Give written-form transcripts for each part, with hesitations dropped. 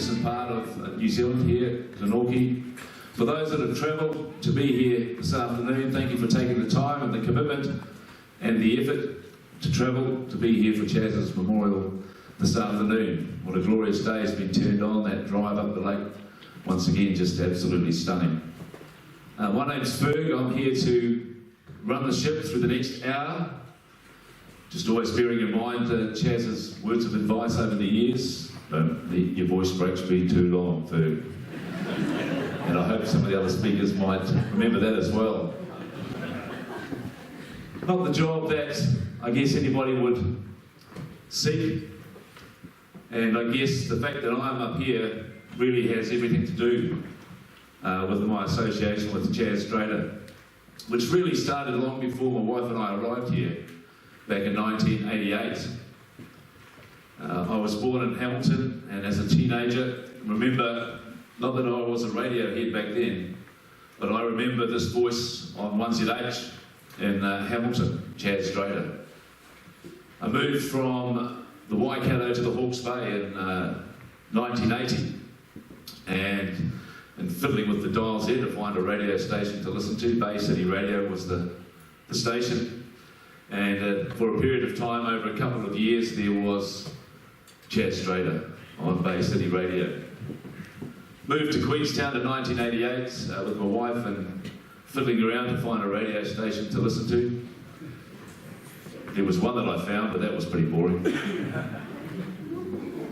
magnificent part of New Zealand here, Glenorchy. For those that have travelled to be here this afternoon, thank you for taking the time and the commitment and the effort to travel to be here for Chaz's memorial this afternoon. What a glorious day has been turned on, that drive up the lake. Once again, just absolutely stunning. My name's Ferg. I'm here to run the ship through the next hour. Just always bearing in mind Chaz's words of advice over the years. Don't let your voice breaks be too long, Ferg. And I hope some of the other speakers might remember that as well. Not the job that I guess anybody would seek. And I guess the fact that I'm up here really has everything to do with my association with Chaz Strader, which really started long before my wife and I arrived here back in 1988. I was born in Hamilton, and as a teenager, remember, not that I was a radio head back then, but I remember this voice on 1ZH in Hamilton, Chaz Drader. I moved from the Waikato to the Hawke's Bay in 1980, and fiddling with the dials there to find a radio station to listen to. Bay City Radio was the station, and for a period of time, over a couple of years, there was Chaz Drader on Bay City Radio. Moved to Queenstown in 1988 with my wife and fiddling around to find a radio station to listen to. There was one that I found, but that was pretty boring.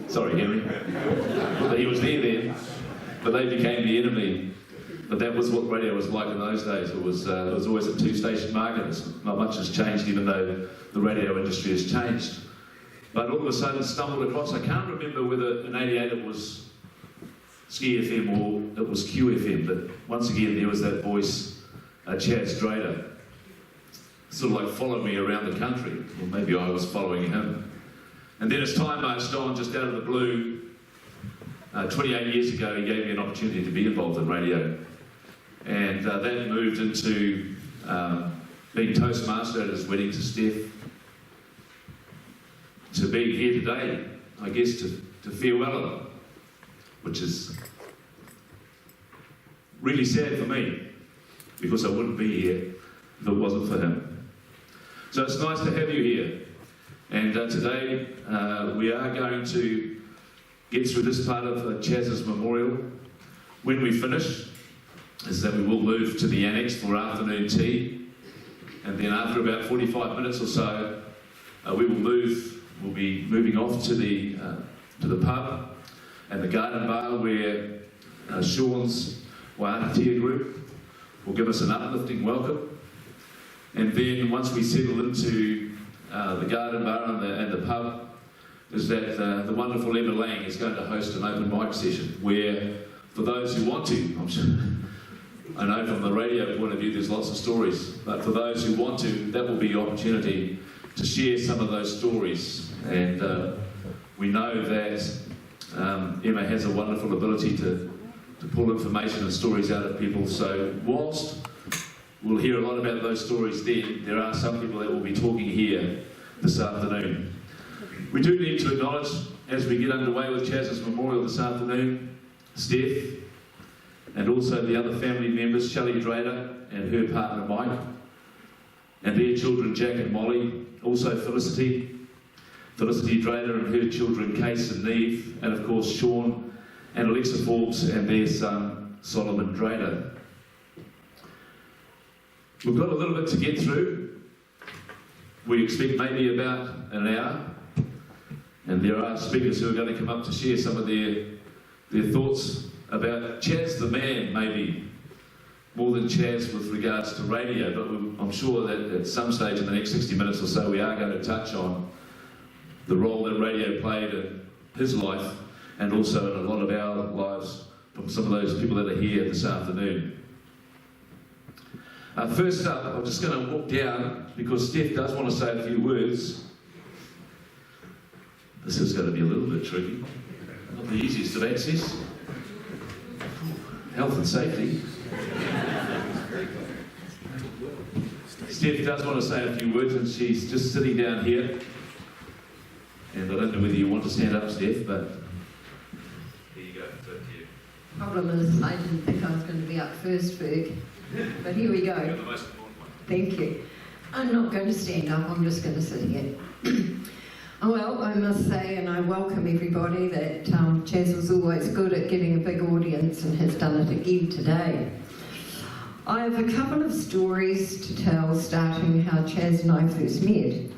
Sorry, Henry. He was there then, but they became the enemy. But that was what radio was like in those days. It was always a two-station market. Not much has changed, even though the radio industry has changed. But all of a sudden stumbled across, I can't remember whether in 88 it was Ski FM or it was QFM, but once again there was that voice, Chaz Drader, sort of like followed me around the country, or maybe I was following him. And then as time marched on, just out of the blue, 28 years ago he gave me an opportunity to be involved in radio. And that moved into being Toastmaster at his wedding to Steph, to being here today, I guess, to farewell him, which is really sad for me, because I wouldn't be here if it wasn't for him. So it's nice to have you here. And today we are going to get through this part of Chaz's memorial. When we finish, is that we will move to the annex for afternoon tea, and then after about 45 minutes or so, we'll be moving off to the pub and the garden bar where Sean's Waiatatia group will give us an uplifting welcome. And then once we settle into the garden bar and the pub, is that the wonderful Emma Lang is going to host an open mic session where, for those who want to, I'm sure, I know from the radio point of view there's lots of stories, but for those who want to, that will be your opportunity to share some of those stories. And we know that Emma has a wonderful ability to pull information and stories out of people. So whilst we'll hear a lot about those stories then, there are some people that will be talking here this afternoon. We do need to acknowledge, as we get underway with Chaz's memorial this afternoon, Steph, and also the other family members, Shelley Drader and her partner Mike, and their children Jack and Molly, also Felicity Drader and her children Case and Neve, and of course Sean and Alexa Forbes and their son Solomon Drader. We've got a little bit to get through. We expect maybe about an hour, and there are speakers who are going to come up to share some of their thoughts about Chaz the man, maybe more than Chaz with regards to radio, but I'm sure that at some stage in the next 60 minutes or so we are going to touch on the role that radio played in his life and also in a lot of our lives from some of those people that are here this afternoon. First up, I'm just going to walk down because Steph does want to say a few words. This is going to be a little bit tricky. Not the easiest of access. Health and safety. Steph does want to say a few words, and she's just sitting down here. And I don't know whether you want to stand up, Steph, but here you go. Thank you. Problem is, I didn't think I was going to be up first, Ferg. But here we go. You're the most important one. Thank you. I'm not going to stand up, I'm just going to sit here. Well, I must say, and I welcome everybody, that Chaz was always good at getting a big audience and has done it again today. I have a couple of stories to tell, starting how Chaz and I first met.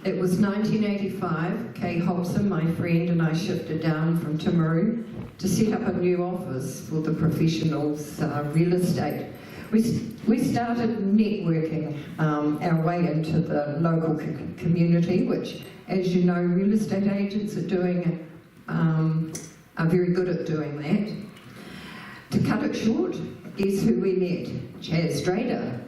It was 1985. Kay Hobson, my friend, and I shifted down from Timaru to set up a new office for the professionals' real estate. We started networking our way into the local community, which, as you know, real estate agents are very good at doing that. To cut it short, guess who we met? Chaz Drader.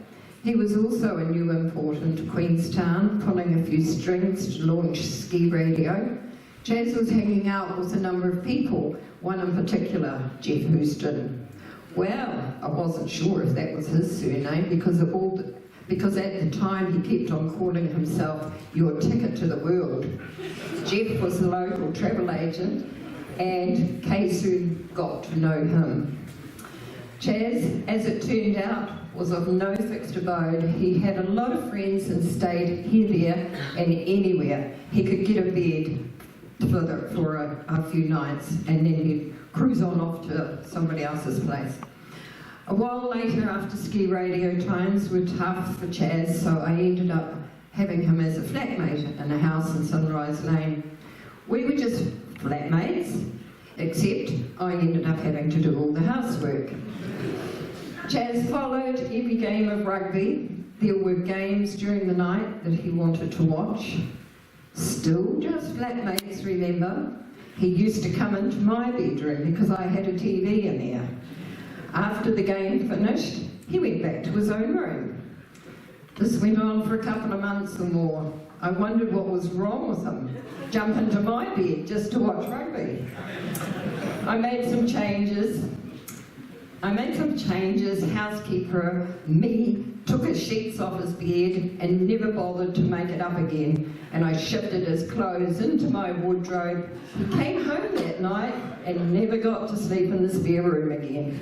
He was also a new import into Queenstown, pulling a few strings to launch ski radio. Chaz was hanging out with a number of people, one in particular, Jeff Houston. Well, I wasn't sure if that was his surname because because at the time he kept on calling himself your ticket to the world. Jeff was the local travel agent, and Kay soon got to know him. Chaz, as it turned out, was of no fixed abode. He had a lot of friends and stayed here, there, and anywhere. He could get a bed for a few nights, and then he'd cruise on off to somebody else's place. A while later, after ski radio times were tough for Chaz, so I ended up having him as a flatmate in a house in Sunrise Lane. We were just flatmates, except I ended up having to do all the housework. Chaz followed every game of rugby. There were games during the night that he wanted to watch. Still just flatmates, remember? He used to come into my bedroom because I had a TV in there. After the game finished, he went back to his own room. This went on for a couple of months or more. I wondered what was wrong with him. Jump into my bed just to watch rugby. I made some changes. Housekeeper, me, took his sheets off his bed and never bothered to make it up again. And I shifted his clothes into my wardrobe. He came home that night and never got to sleep in the spare room again.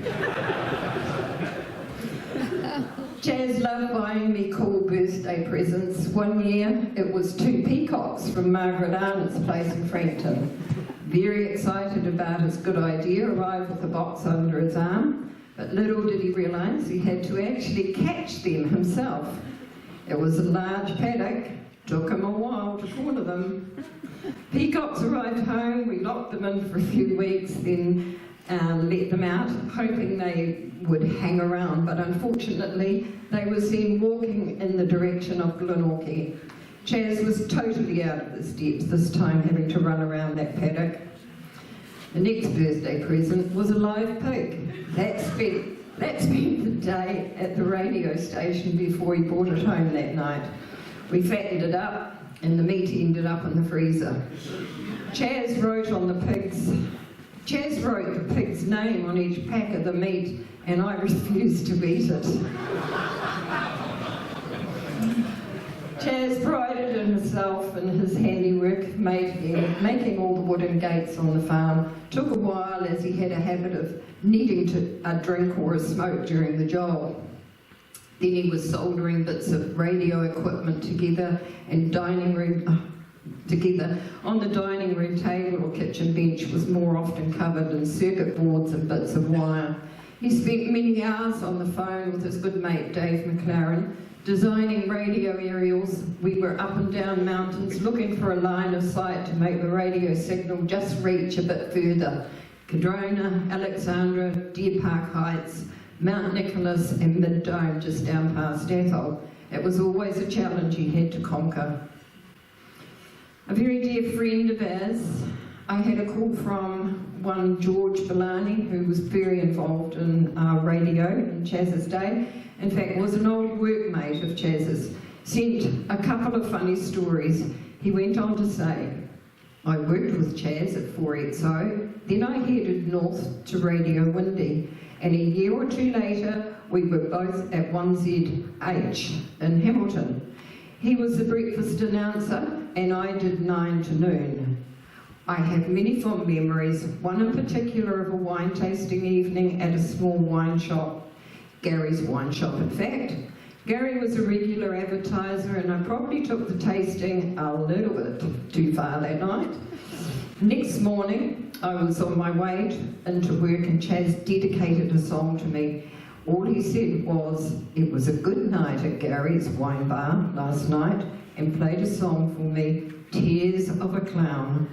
Chaz loved buying me cool birthday presents. One year, it was 2 peacocks from Margaret Arnott's place in Frankton. Very excited about his good idea, arrived with a box under his arm. But little did he realise he had to actually catch them himself. It was a large paddock, took him a while to corner them. Peacocks arrived home, we locked them in for a few weeks, then let them out, hoping they would hang around, but unfortunately they were seen walking in the direction of Glenorchy. Chaz was totally out of his depth this time, having to run around that paddock. The next birthday present was a live pig. That spent the day at the radio station before he brought it home that night. We fattened it up, and the meat ended up in the freezer. Chaz wrote the pig's name on each pack of the meat, and I refused to eat it. Chaz prided in himself and his handiwork, making all the wooden gates on the farm. Took a while, as he had a habit of needing a drink or a smoke during the job. Then he was soldering bits of radio equipment together on the dining room table or kitchen bench was more often covered in circuit boards and bits of wire. He spent many hours on the phone with his good mate Dave McLaren, designing radio aerials. We were up and down mountains looking for a line of sight to make the radio signal just reach a bit further. Cadrona, Alexandra, Deer Park Heights, Mount Nicholas and Mid-Dome just down past Athol. It was always a challenge he had to conquer. A very dear friend of ours, I had a call from one George Bellani, who was very involved in radio in Chaz's day. In fact, was an old workmate of Chaz's. Sent a couple of funny stories. He went on to say, I worked with Chaz at 4XO, then I headed north to Radio Windy, and a year or two later, we were both at 1ZH in Hamilton. He was the breakfast announcer, and I did 9 to noon. I have many fond memories, one in particular of a wine tasting evening at a small wine shop, Gary's wine shop in fact. Gary was a regular advertiser, and I probably took the tasting a little bit too far that night. Next morning, I was on my way into work and Chaz dedicated a song to me. All he said was, it was a good night at Gary's wine bar last night, and played a song for me, Tears of a Clown.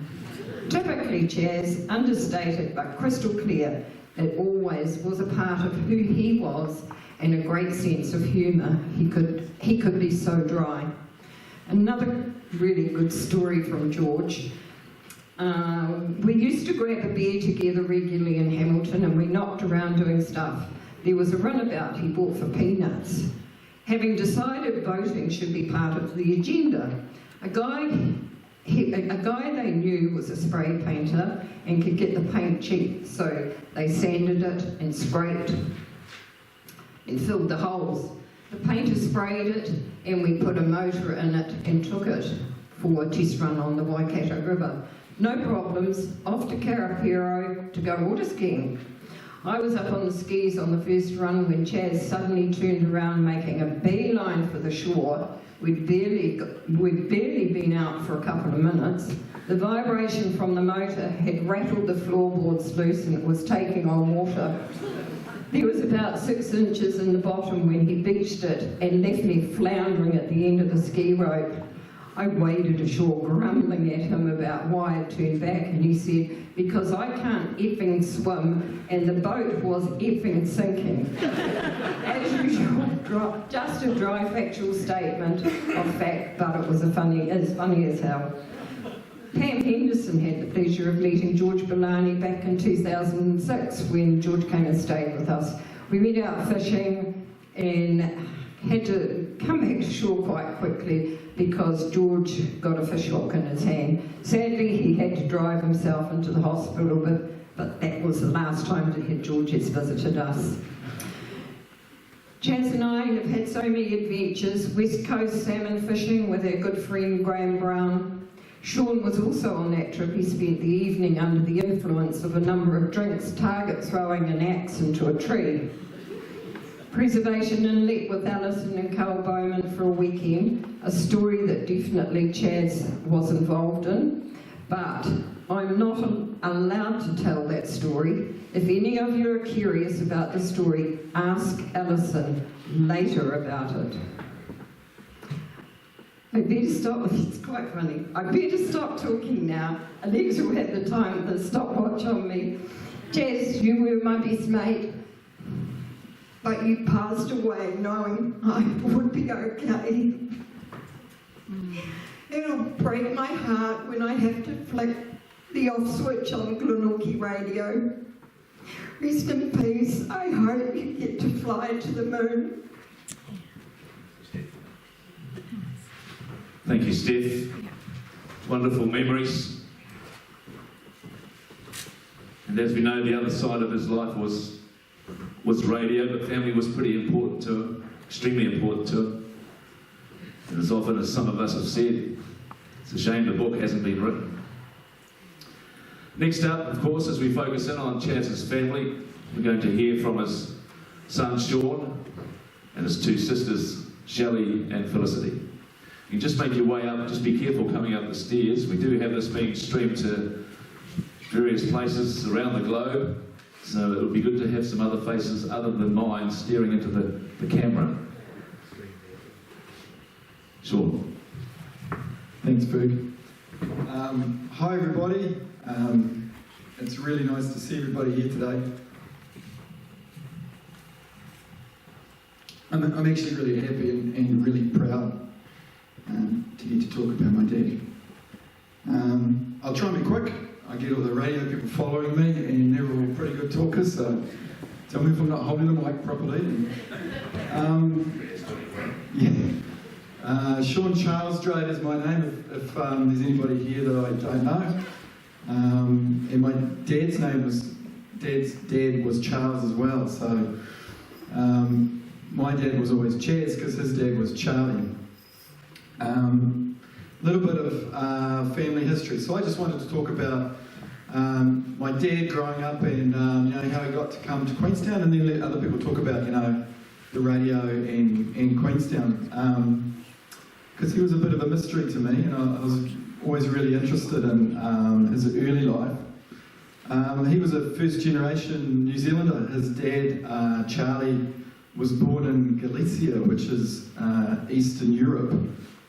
Typically Chaz, understated but crystal clear, it always was a part of who he was, and a great sense of humour. He could be so dry. Another really good story from George. We used to grab a beer together regularly in Hamilton, and we knocked around doing stuff. There was a runabout he bought for peanuts. Having decided voting should be part of the agenda, a guy they knew was a spray painter and could get the paint cheap, so they sanded it and scraped and filled the holes. The painter sprayed it and we put a motor in it and took it for a test run on the Waikato River. No problems, off to Karapiro to go water skiing. I was up on the skis on the first run when Chaz suddenly turned around making a beeline for the shore. We'd barely been out for a couple of minutes. The vibration from the motor had rattled the floorboards loose and it was taking on water. There was about 6 inches in the bottom when he beached it and left me floundering at the end of the ski rope. I waded ashore grumbling at him about why I'd turned back, and he said, because I can't effing swim and the boat was effing sinking. As usual, just a dry factual statement of fact, but it was funny as hell. Pam Henderson had the pleasure of meeting George Bellani back in 2006 when George came and stayed with us. We went out fishing and had to come back to shore quite quickly because George got a fish hook in his hand. Sadly, he had to drive himself into the hospital, but that was the last time that George has visited us. Chaz and I have had so many adventures, West Coast salmon fishing with our good friend Graham Brown. Sean was also on that trip. He spent the evening under the influence of a number of drinks, target throwing an axe into a tree. Preservation Inlet with Alison and Carl Bowman for a weekend, a story that definitely Chaz was involved in, but I'm not allowed to tell that story. If any of you are curious about the story, ask Alison later about it. I better stop, it's quite funny. I better stop talking now. Alexa will have the stopwatch on me. Chaz, you were my best mate. But you passed away knowing I would be okay. It'll break my heart when I have to flick the off switch on Glenorchy radio. Rest in peace. I hope you get to fly to the moon. Thank you, Steph. Wonderful memories. And as we know, the other side of his life was radio, but family was pretty important to him, extremely important to him. And as often as some of us have said, it's a shame the book hasn't been written. Next up, of course, as we focus in on Chaz's family, we're going to hear from his son Sean and his 2 sisters, Shelley and Felicity. You can just make your way up, just be careful coming up the stairs. We do have this being streamed to various places around the globe. So it would be good to have some other faces other than mine staring into the camera. Sure. Thanks, Ferg. Hi, everybody. It's really nice to see everybody here today. I'm actually really happy and really proud to get to talk about my dad. I'll try and be quick. I get all the radio people following me, and they're all pretty good talkers, so tell me if I'm not holding the mic properly. Sean Charles Drade is my name, if there's anybody here that I don't know. And my dad's dad was Charles as well, so my dad was always Chaz because his dad was Charlie. Little bit of family history. So I just wanted to talk about my dad growing up and how he got to come to Queenstown, and then let other people talk about the radio in Queenstown, because he was a bit of a mystery to me, and I was always really interested in his early life. He was a first generation New Zealander. His dad, Charlie, was born in Galicia, which is Eastern Europe,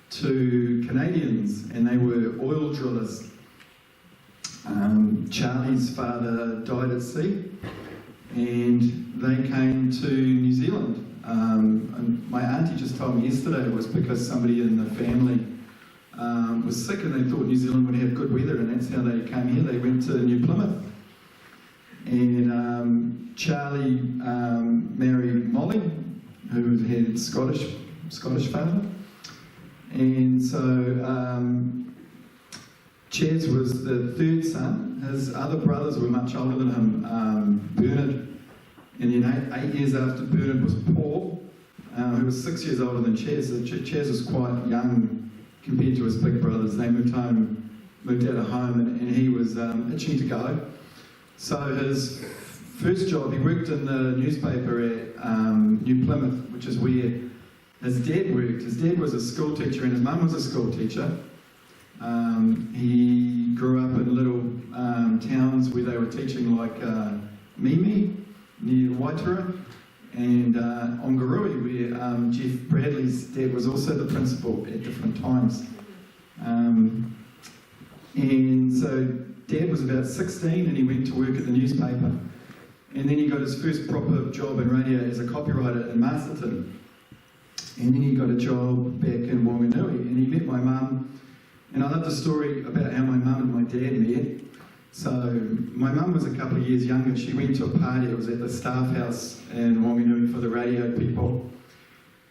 to Canadians, and they were oil drillers. Charlie's father died at sea, and they came to New Zealand. And my auntie just told me yesterday it was because somebody in the family was sick and they thought New Zealand would have good weather, and that's how they came here. They went to New Plymouth. And Charlie married Molly, who had Scottish father. And so Chaz was the 3rd son. His other brothers were much older than him. Bernard, and then 8 years after Bernard was Paul. who was 6 years older than Ches. So Ches was quite young compared to his big brothers. They moved out of home, and he was itching to go. So his first job, he worked in the newspaper at New Plymouth, which is where his dad worked. His dad was a school teacher and his mum was a school teacher. He grew up in little towns where they were teaching, like Mimi near Waitara, and Ongarui, where Jeff Bradley's dad was also the principal at different times. And so Dad was about 16 and he went to work at the newspaper. And then he got his first proper job in radio as a copywriter in Masterton. And then he got a job back in Wanganui, and he met my mum. And I love the story about how my mum and my dad met. So my mum was a couple of years younger. She went to a party. It was at the staff house in Wanganui for the radio people.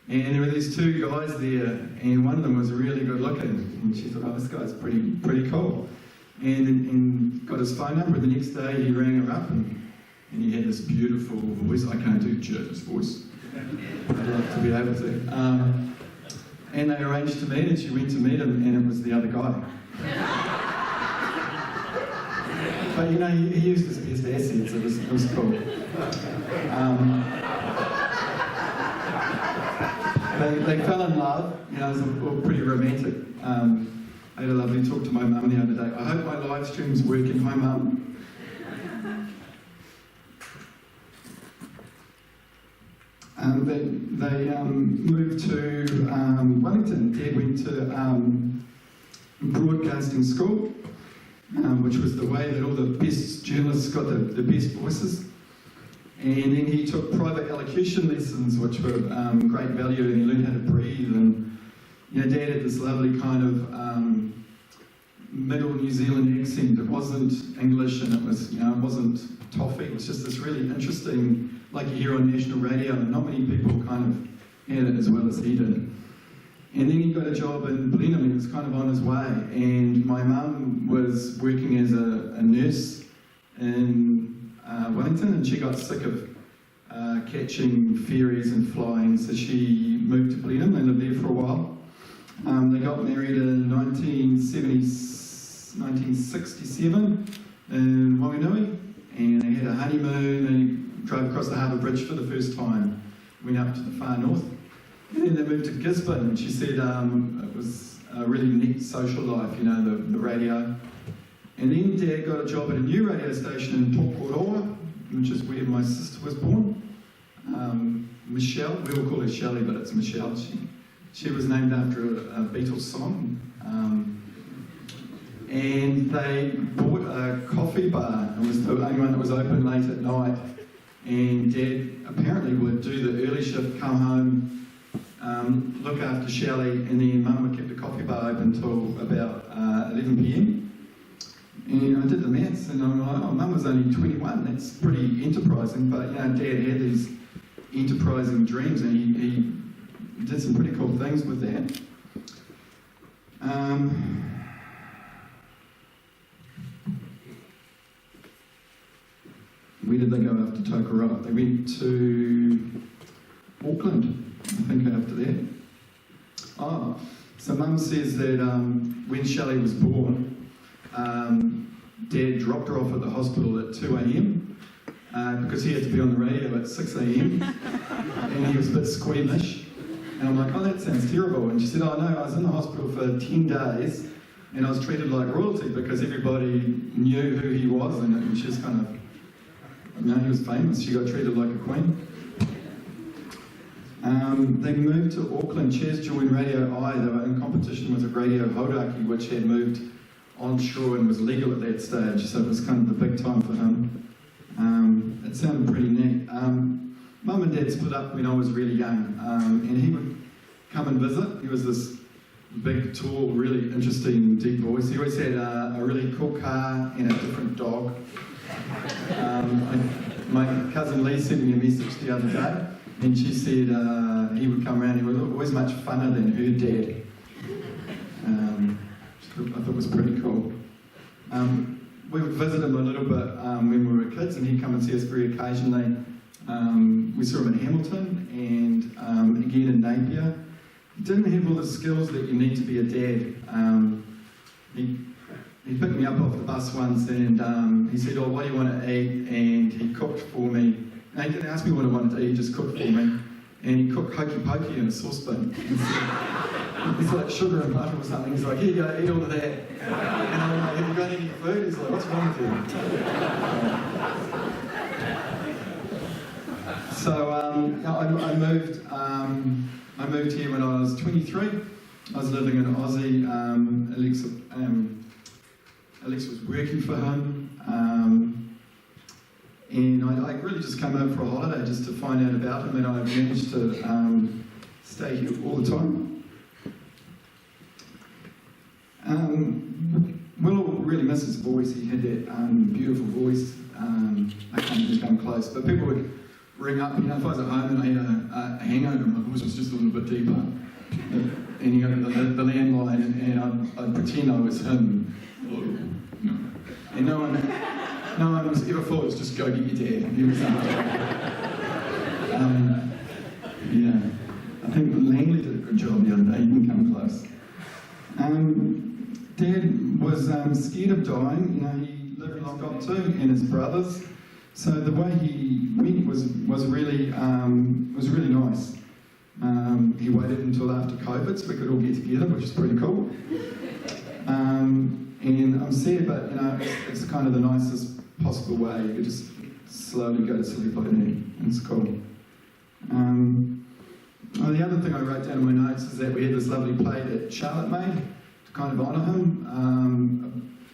And there were these two guys there, and one of them was really good looking. And she thought, oh, this guy's pretty cool. And got his phone number. The next day he rang her up, and he had this beautiful voice. I can't do Jer's voice. I'd love to be able to. And they arranged to meet, and she went to meet him, and it was the other guy. But you know, he used his best assets. It was cool. They fell in love. You know, it was all pretty romantic. I had a lovely talk to my mum the other day. I hope my live stream's working. Hi, Mum. They moved to Wellington. Dad went to broadcasting school, which was the way that all the best journalists got the best voices. And then he took private elocution lessons, which were great value, and he learned how to breathe. And you know, Dad had this lovely kind of middle New Zealand accent. It wasn't English, and it wasn't toffee. It was just this really interesting, like you hear on national radio, and not many people kind of had it as well as he did. And then he got a job in Blenheim, and he was kind of on his way. And my mum was working as a nurse in Wellington, and she got sick of catching ferries and flying, so she moved to Blenheim and lived there for a while. They got married in 1967 in Wanganui, and they had a honeymoon. They drove across the Harbour Bridge for the first time, went up to the far north, and then they moved to Gisborne. And she said it was a really neat social life, you know, the radio. And then Dad got a job at a new radio station in Tokoroa, which is where my sister was born. Michelle, we all call her Shelley, but it's Michelle. She was named after a Beatles song. And they bought a coffee bar. It was the only one that was open late at night. And Dad apparently would do the early shift, come home, look after Shelley, and then Mum would keep the coffee bar open until about 11 p.m. And I did the maths, and I'm like, oh, Mum was only 21. That's pretty enterprising. But you know, Dad had these enterprising dreams, and he did some pretty cool things with that. Where did they go after Tokoroa? They went to Auckland, I think, after that. Oh, so Mum says that when Shelley was born, Dad dropped her off at the hospital at 2 a.m. Because he had to be on the radio at 6 a.m. and he was a bit squeamish. And I'm like, oh, that sounds terrible. And she said, oh no, I was in the hospital for 10 days and I was treated like royalty because everybody knew who he was, and she was kind of, you know, he was famous. She got treated like a queen. They moved to Auckland. Ches joined Radio I. They were in competition with Radio Hodaki, which had moved onshore and was legal at that stage, so it was kind of the big time for him. It sounded pretty neat. Mum and Dad split up when I was really young, and he would come and visit. He was this big, tall, really interesting, deep voice. He always had a really cool car and a different dog. My cousin Lee sent me a message the other day, and she said he would come around. He was always much funner than her dad. I thought it was pretty cool. We would visit him a little bit when we were kids, and he'd come and see us very occasionally. We saw him in Hamilton and again in Napier. He didn't have all the skills that you need to be a dad. He picked me up off the bus once and he said, "Oh, what do you want to eat?" And he cooked for me. And he didn't ask me what I wanted to eat, he just cooked for me. And he cooked hokey pokey in a saucepan. It's like sugar and butter or something. He's like, "Here you go, eat all of that." And I'm like, "Have you got any food?" He's like, "What's wrong with you?" So I moved here when I was 23. I was living in Aussie. Alexa was working for him. And I really just came over for a holiday just to find out about him, and I managed to stay here all the time. Will really miss his voice. He had that beautiful voice. I can't even come close, but people would ring up, if I was at home and I had a hangover, my voice was just a little bit deeper. And you go to the landline and I'd pretend I was him. And no one was ever thought it was just go get your dad. He was I think Langley did a good job the other day, he didn't come close. Dad was scared of dying. He lived long got to, and his brothers. So the way he went was really nice. He waited until after COVID so we could all get together, which is pretty cool. And I'm sad, but it's kind of the nicest possible way. You could just slowly go to sleep like that. It's cool. The other thing I wrote down in my notes is that we had this lovely play that Charlotte made to kind of honour him.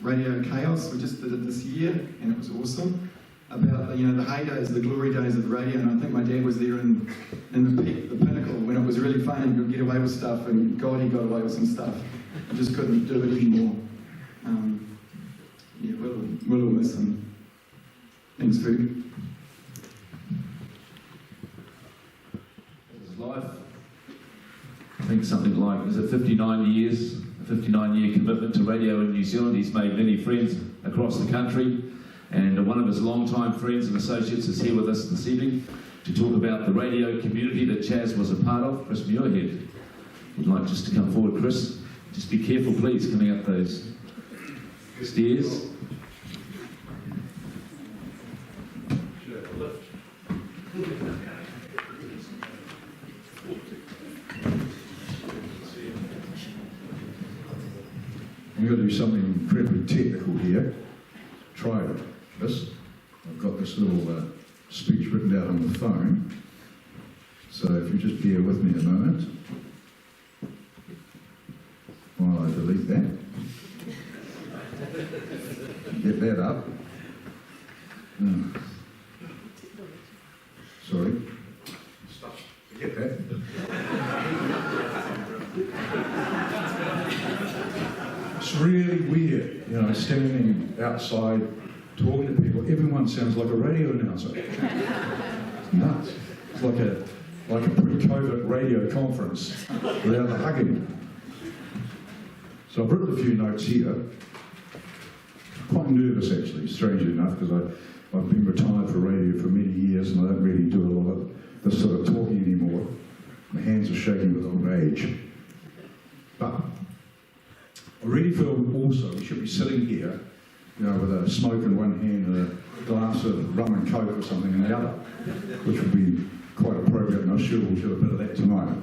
Radio Chaos. We just did it this year, and it was awesome. About the heydays, the glory days of the radio, and I think my dad was there in the peak, the pinnacle, when it was really fun and you could get away with stuff, and God, he got away with some stuff. I just couldn't do it anymore. We'll all miss him. Thanks, Food. His life, I think something like, is it 59 years, a 59-year commitment to radio in New Zealand. He's made many friends across the country. And one of his longtime friends and associates is here with us this evening to talk about the radio community that Chaz was a part of. Chris Muirhead would like just to come forward. Chris, just be careful, please, coming up those stairs. I'm going to do something incredibly technical here. Try this. I've got this little speech written down on the phone. So if you just bear with me a moment while I delete that. Get that up. Sorry. Stop. Forget that. It's really weird, standing outside talking to people. Everyone sounds like a radio announcer. It's nuts. It's like a pre-COVID radio conference without the hugging. So I've written a few notes here. Quite nervous actually, strangely enough, because I've been retired for radio for many years and I don't really do a lot of this sort of talking anymore. My hands are shaking with old age. But I really feel also we should be sitting here, with a smoke in one hand and a glass of rum and coke or something in the other, which would be quite appropriate, and I'm sure we'll do a bit of that tonight.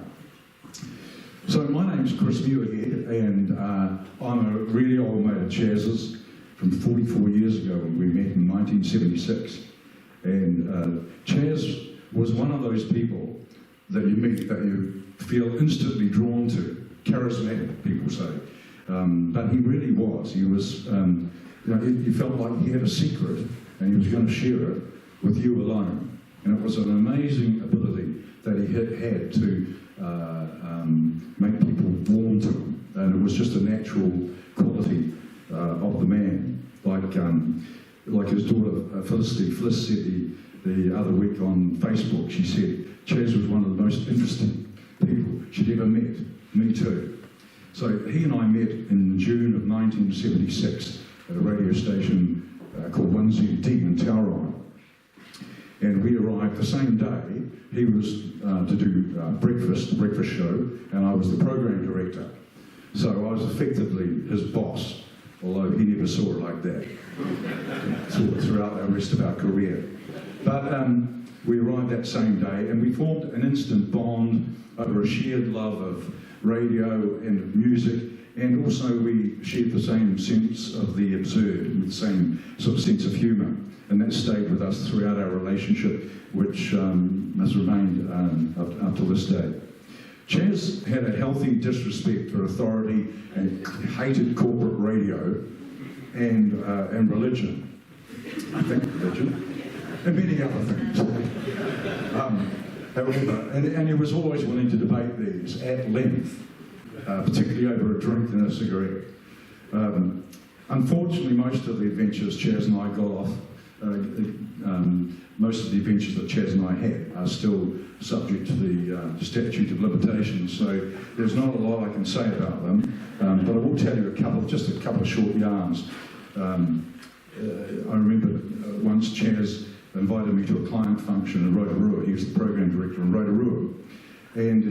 So my name's Chris Muirhead, and I'm a really old mate of Chaz's from 44 years ago when we met in 1976. And Chaz was one of those people that you meet that you feel instantly drawn to, charismatic, people say. But he really was. He was, you felt like he had a secret and he was going to share it with you alone. And it was an amazing ability that he had to make people warm to him. And it was just a natural quality of the man. Like his daughter Phyllis said the other week on Facebook, she said, Chaz was one of the most interesting people she'd ever met. Me too. So he and I met in June of 1976 at a radio station called 1ZD in Tauranga. And we arrived the same day. He was to do the breakfast show, and I was the program director. So I was effectively his boss, although he never saw it like that throughout the rest of our career. But we arrived that same day, and we formed an instant bond over a shared love of radio and of music, and also we shared the same sense of the absurd, the same sort of sense of humour. And that stayed with us throughout our relationship, which has remained up to this day. Chaz had a healthy disrespect for authority and hated corporate radio and religion. I think religion, and many other things. However, and he was always willing to debate these at length, particularly over a drink and a cigarette. Unfortunately, most of the adventures Chaz and I got off, most of the adventures that Chaz and I had are still subject to the statute of limitations, so there's not a lot I can say about them, but I will tell you just a couple of short yarns. I remember once Chaz invited me to a client function in Rotorua. He was the program director in Rotorua, and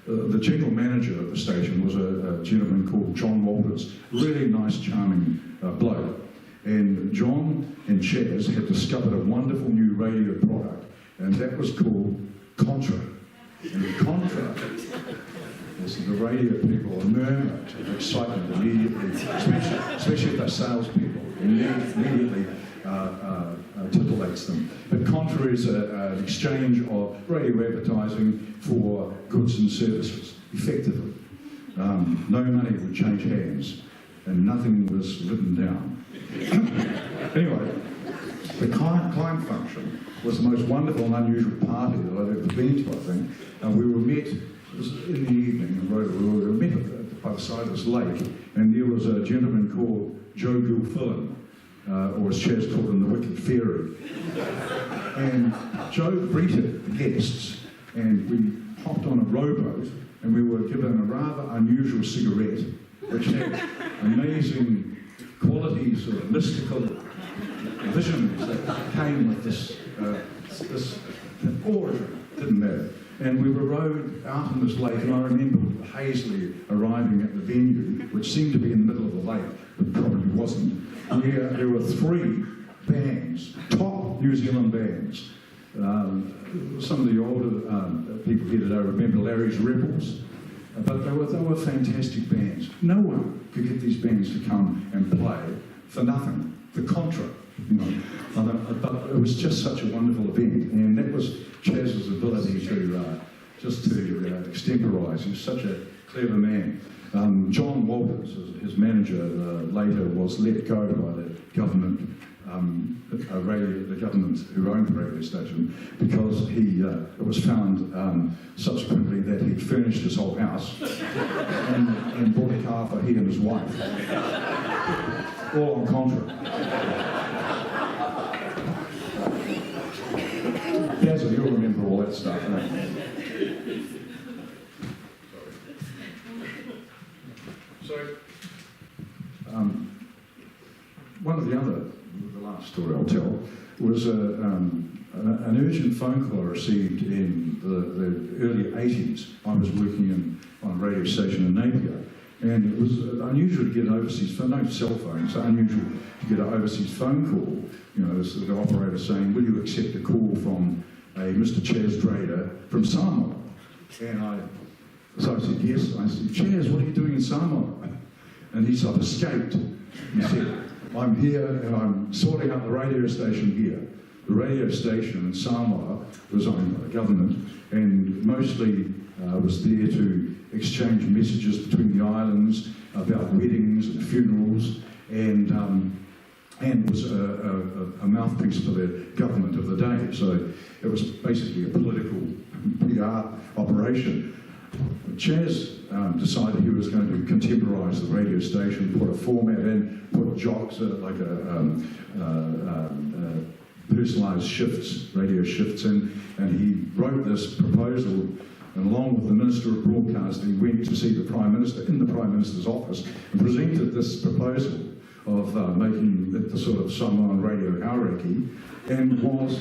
the general manager of the station was a gentleman called John Walters, really nice, charming bloke. And John and Chaz had discovered a wonderful new radio product, and that was called Contra. And Contra, as the radio people murmured of excitement immediately, especially if they're salespeople, immediately titillates them. But Contra is an exchange of radio advertising for goods and services, effectively. No money would change hands, and nothing was written down. Anyway, the client function was the most wonderful and unusual party that I've ever been to, I think. And we were met, it was in the evening in Rotorua, we were met by the side of this lake, and there was a gentleman called Joe Gilfillan, or as Chaz called him, the Wicked Fairy. And Joe greeted the guests, and we hopped on a rowboat, and we were given a rather unusual cigarette, which had amazing qualities of mystical visions that came with this aura, didn't matter. And we were rowed out on this lake, and I remember hazily arriving at the venue, which seemed to be in the middle of the lake, but probably wasn't, where there were 3 bands, top New Zealand bands. Some of the older people here today remember Larry's Rebels. But they were fantastic bands. No one could get these bands to come and play for nothing, for Contra, you know. But it was just such a wonderful event, and that was Chaz's ability to extemporise. He was such a clever man. John Walters, his manager, later was let go by the government. The government who owned the radio station, because it was found subsequently that he'd furnished his whole house and bought a car for he and his wife, all on Contra. Basil, you'll remember all that stuff, right? So, one of the last story I'll tell was an urgent phone call I received in the early 80s. I was working on a radio station in Napier, and it was unusual to get an overseas phone, no cell phone, so unusual to get an overseas phone call. You know, the operator saying, "Will you accept a call from a Mr. Chaz Drader from Samoa?" And so I said, yes. I said, "Chaz, what are you doing in Samoa?" And he said, "I've escaped." He said, "I'm here and I'm sorting out the radio station here." The radio station in Samoa was owned by the government and mostly was there to exchange messages between the islands about weddings and funerals, and was a mouthpiece for the government of the day. So it was basically a political PR operation. Chaz decided he was going to contemporise the radio station, put a format in, put jocks, like personalised shifts, radio shifts in, and he wrote this proposal, and along with the Minister of Broadcasting went to see the Prime Minister in the Prime Minister's office and presented this proposal of making it the sort of Samoan radio hierarchy, and was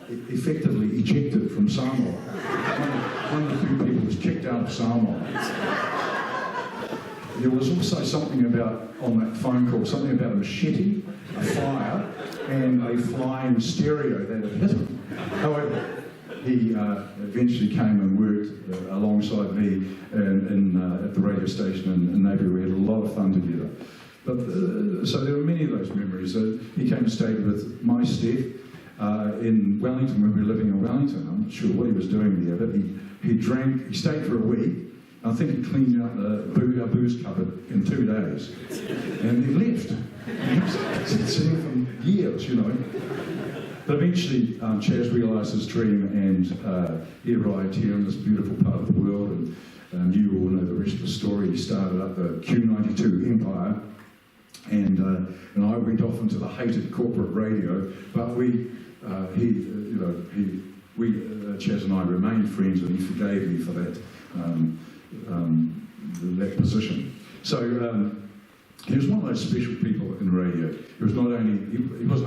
effectively ejected from Samoa. One of the few people was kicked out of Samoa. There was also something about, on that phone call, something about a machete, a fire, and a flying stereo that had hit him. However, he eventually came and worked alongside me at the radio station in Napier. We had a lot of fun together. But so there were many of those memories. He came and stayed with my Steph in Wellington when we were living in Wellington. I'm not sure what he was doing there, but he stayed for a week. I think he cleaned out our booze cupboard in 2 days. And he left. He'd seen him for years, you know. But eventually, Chaz realised his dream, and he arrived here in this beautiful part of the world, and you all know the rest of the story. He started up the Q92 empire, and I went off into the hated corporate radio, but Chaz and I remained friends, and he forgave me for that that position. So he was one of those special people in radio. He wasn't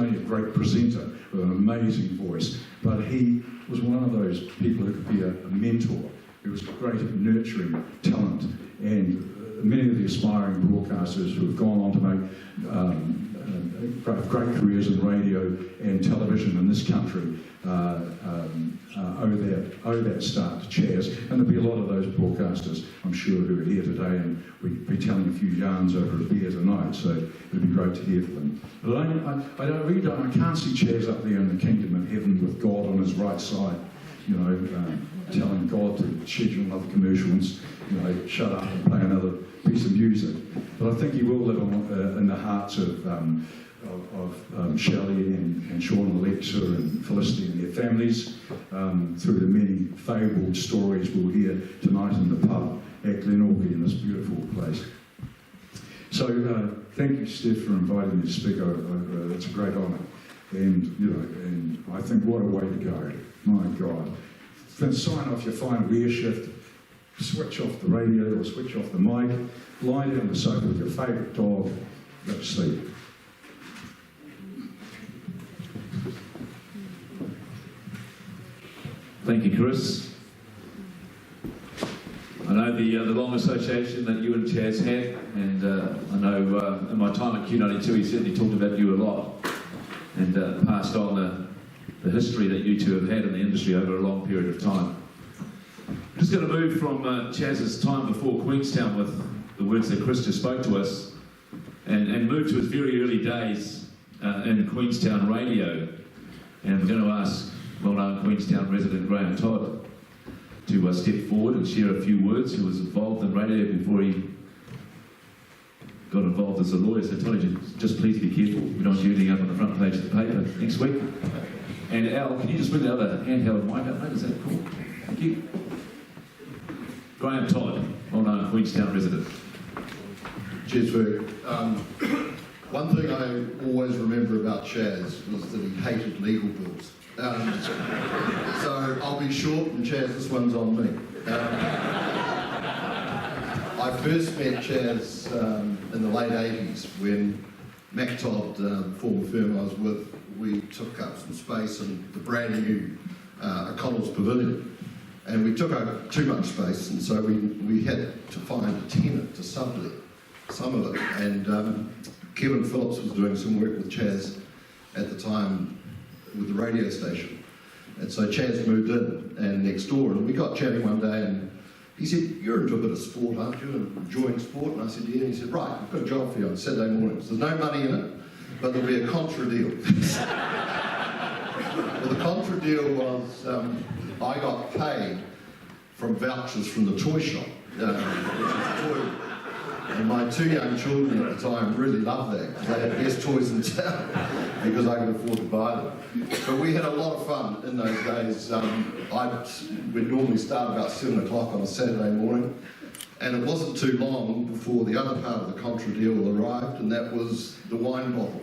only a great presenter with an amazing voice, but he was one of those people who could be a mentor. He was great at nurturing talent, and many of the aspiring broadcasters who have gone on to make great careers in radio and television in this country owe that start to Chaz. And there'll be a lot of those broadcasters, I'm sure, who are here today, and we'll be telling a few yarns over a beer tonight, so it'll be great to hear from them. But I can't see Chaz up there in the kingdom of heaven with God on his right side, you know, telling God to schedule another commercial and, you know, shut up and play another piece of music. But I think he will live in the hearts of Shelley and Sean and Alexa and Felicity and their families, through the many fabled stories we'll hear tonight in the pub at Glenorchy in this beautiful place. So thank you, Steph, for inviting me to speak. It's a great honour, and and I think what a way to go. My God, then sign off your final ear shift, switch off the radio or switch off the mic, lie down on the sofa with your favourite dog, go to sleep. Thank you, Chris. I know the long association that you and Chaz had, and I know in my time at Q92 he certainly talked about you a lot, and passed on the history that you two have had in the industry over a long period of time. I'm just going to move from Chaz's time before Queenstown with the words that Chris just spoke to us, and move to his very early days in Queenstown radio. And we're going to ask well-known Queenstown resident Graham Todd to step forward and share a few words. He was involved in radio before he got involved as a lawyer, so Todd, just please be careful. We don't want you ending up on the front page of the paper next week. And Al, can you just bring the other handheld mic up, mate? Is that cool? Thank you. Graham Todd, well-known Queenstown resident. Cheers, Ferg. One thing I always remember about Chaz was that he hated legal bills. So I'll be short, and Chaz, this one's on me. I first met Chaz in the late 80s when Mac Todd, the former firm I was with, we took up some space in the brand new O'Connell's Pavilion. And we took over too much space, and so we had to find a tenant to sublet some of it. And Kevin Phillips was doing some work with Chaz at the time with the radio station. And so Chaz moved in and next door, and we got chatting one day, and he said, "You're into a bit of sport, aren't you, and enjoying sport?" And I said, "Yeah." And he said, "Right, I've got a job for you on Saturday mornings. There's no money in it, but there'll be a contra deal." Well, the contra deal was I got paid from vouchers from the toy shop, which is a toy. And my two young children at the time really loved that, because they had the best toys in town, because I could afford to buy them. But we had a lot of fun in those days. We'd normally start about 7 o'clock on a Saturday morning, and it wasn't too long before the other part of the contra deal arrived, and that was the wine bottle.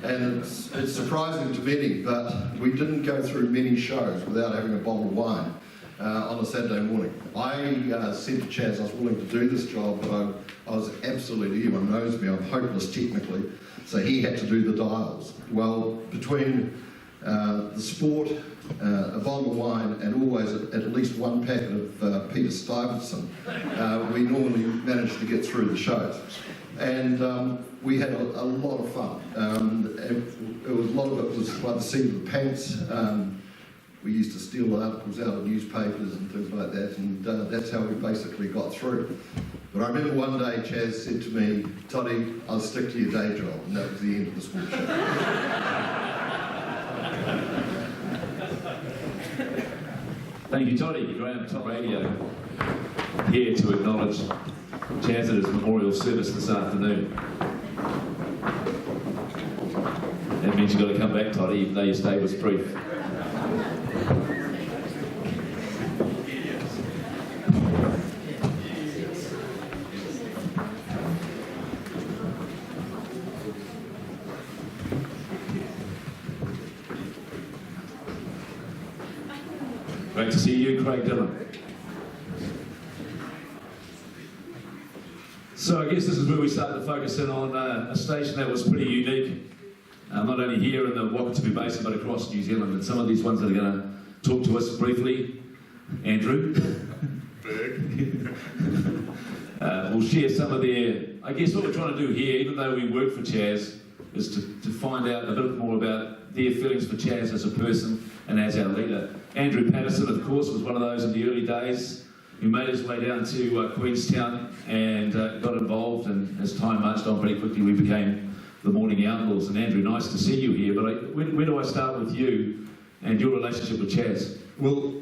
And it's surprising to many, but we didn't go through many shows without having a bottle of wine on a Saturday morning. I said to Chaz I was willing to do this job, but I was absolutely, everyone knows me, I'm hopeless technically, so he had to do the dials. Well, between the sport, a bottle of wine, and always at least one packet of Peter Stuyvesant, we normally managed to get through the shows. And we had a lot of fun. A lot of it was by the seat of the pants. We used to steal articles out of newspapers and things like that, and that's how we basically got through. But I remember one day Chaz said to me, "Toddy, I'll stick to your day job," and that was the end of the school show. Thank you, Toddy. Graham Top Radio here to acknowledge Chaz at his memorial service this afternoon. That means you've got to come back, Toddy, even though your stay was brief. Great to see you, Craig Dillon. So I guess this is where we start to focus in on a station that was pretty unique, not only here in the Wakatipu Basin but across New Zealand. And some of these ones that are going to talk to us briefly, Andrew, will share some of their, I guess what we're trying to do here, even though we work for Chaz, is to find out a bit more about their feelings for Chaz as a person and as our leader. Andrew Patterson, of course, was one of those in the early days who made his way down to Queenstown and got involved, and as time marched on pretty quickly we became the Morning Outlaws. And Andrew, nice to see you here, but where do I start with you and your relationship with Chaz? Well,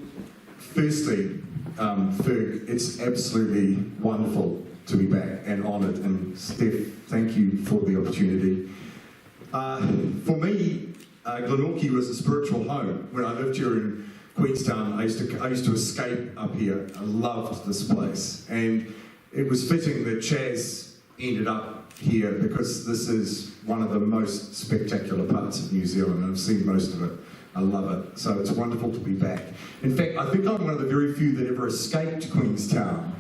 firstly, Ferg, it's absolutely wonderful to be back and honoured, and Steph, thank you for the opportunity. For me, Glenorchy was a spiritual home. When I lived here in Queenstown, I used to escape up here. I loved this place, and it was fitting that Chaz ended up here because this is one of the most spectacular parts of New Zealand, and I've seen most of it. I love it, so it's wonderful to be back. In fact, I think I'm one of the very few that ever escaped Queenstown.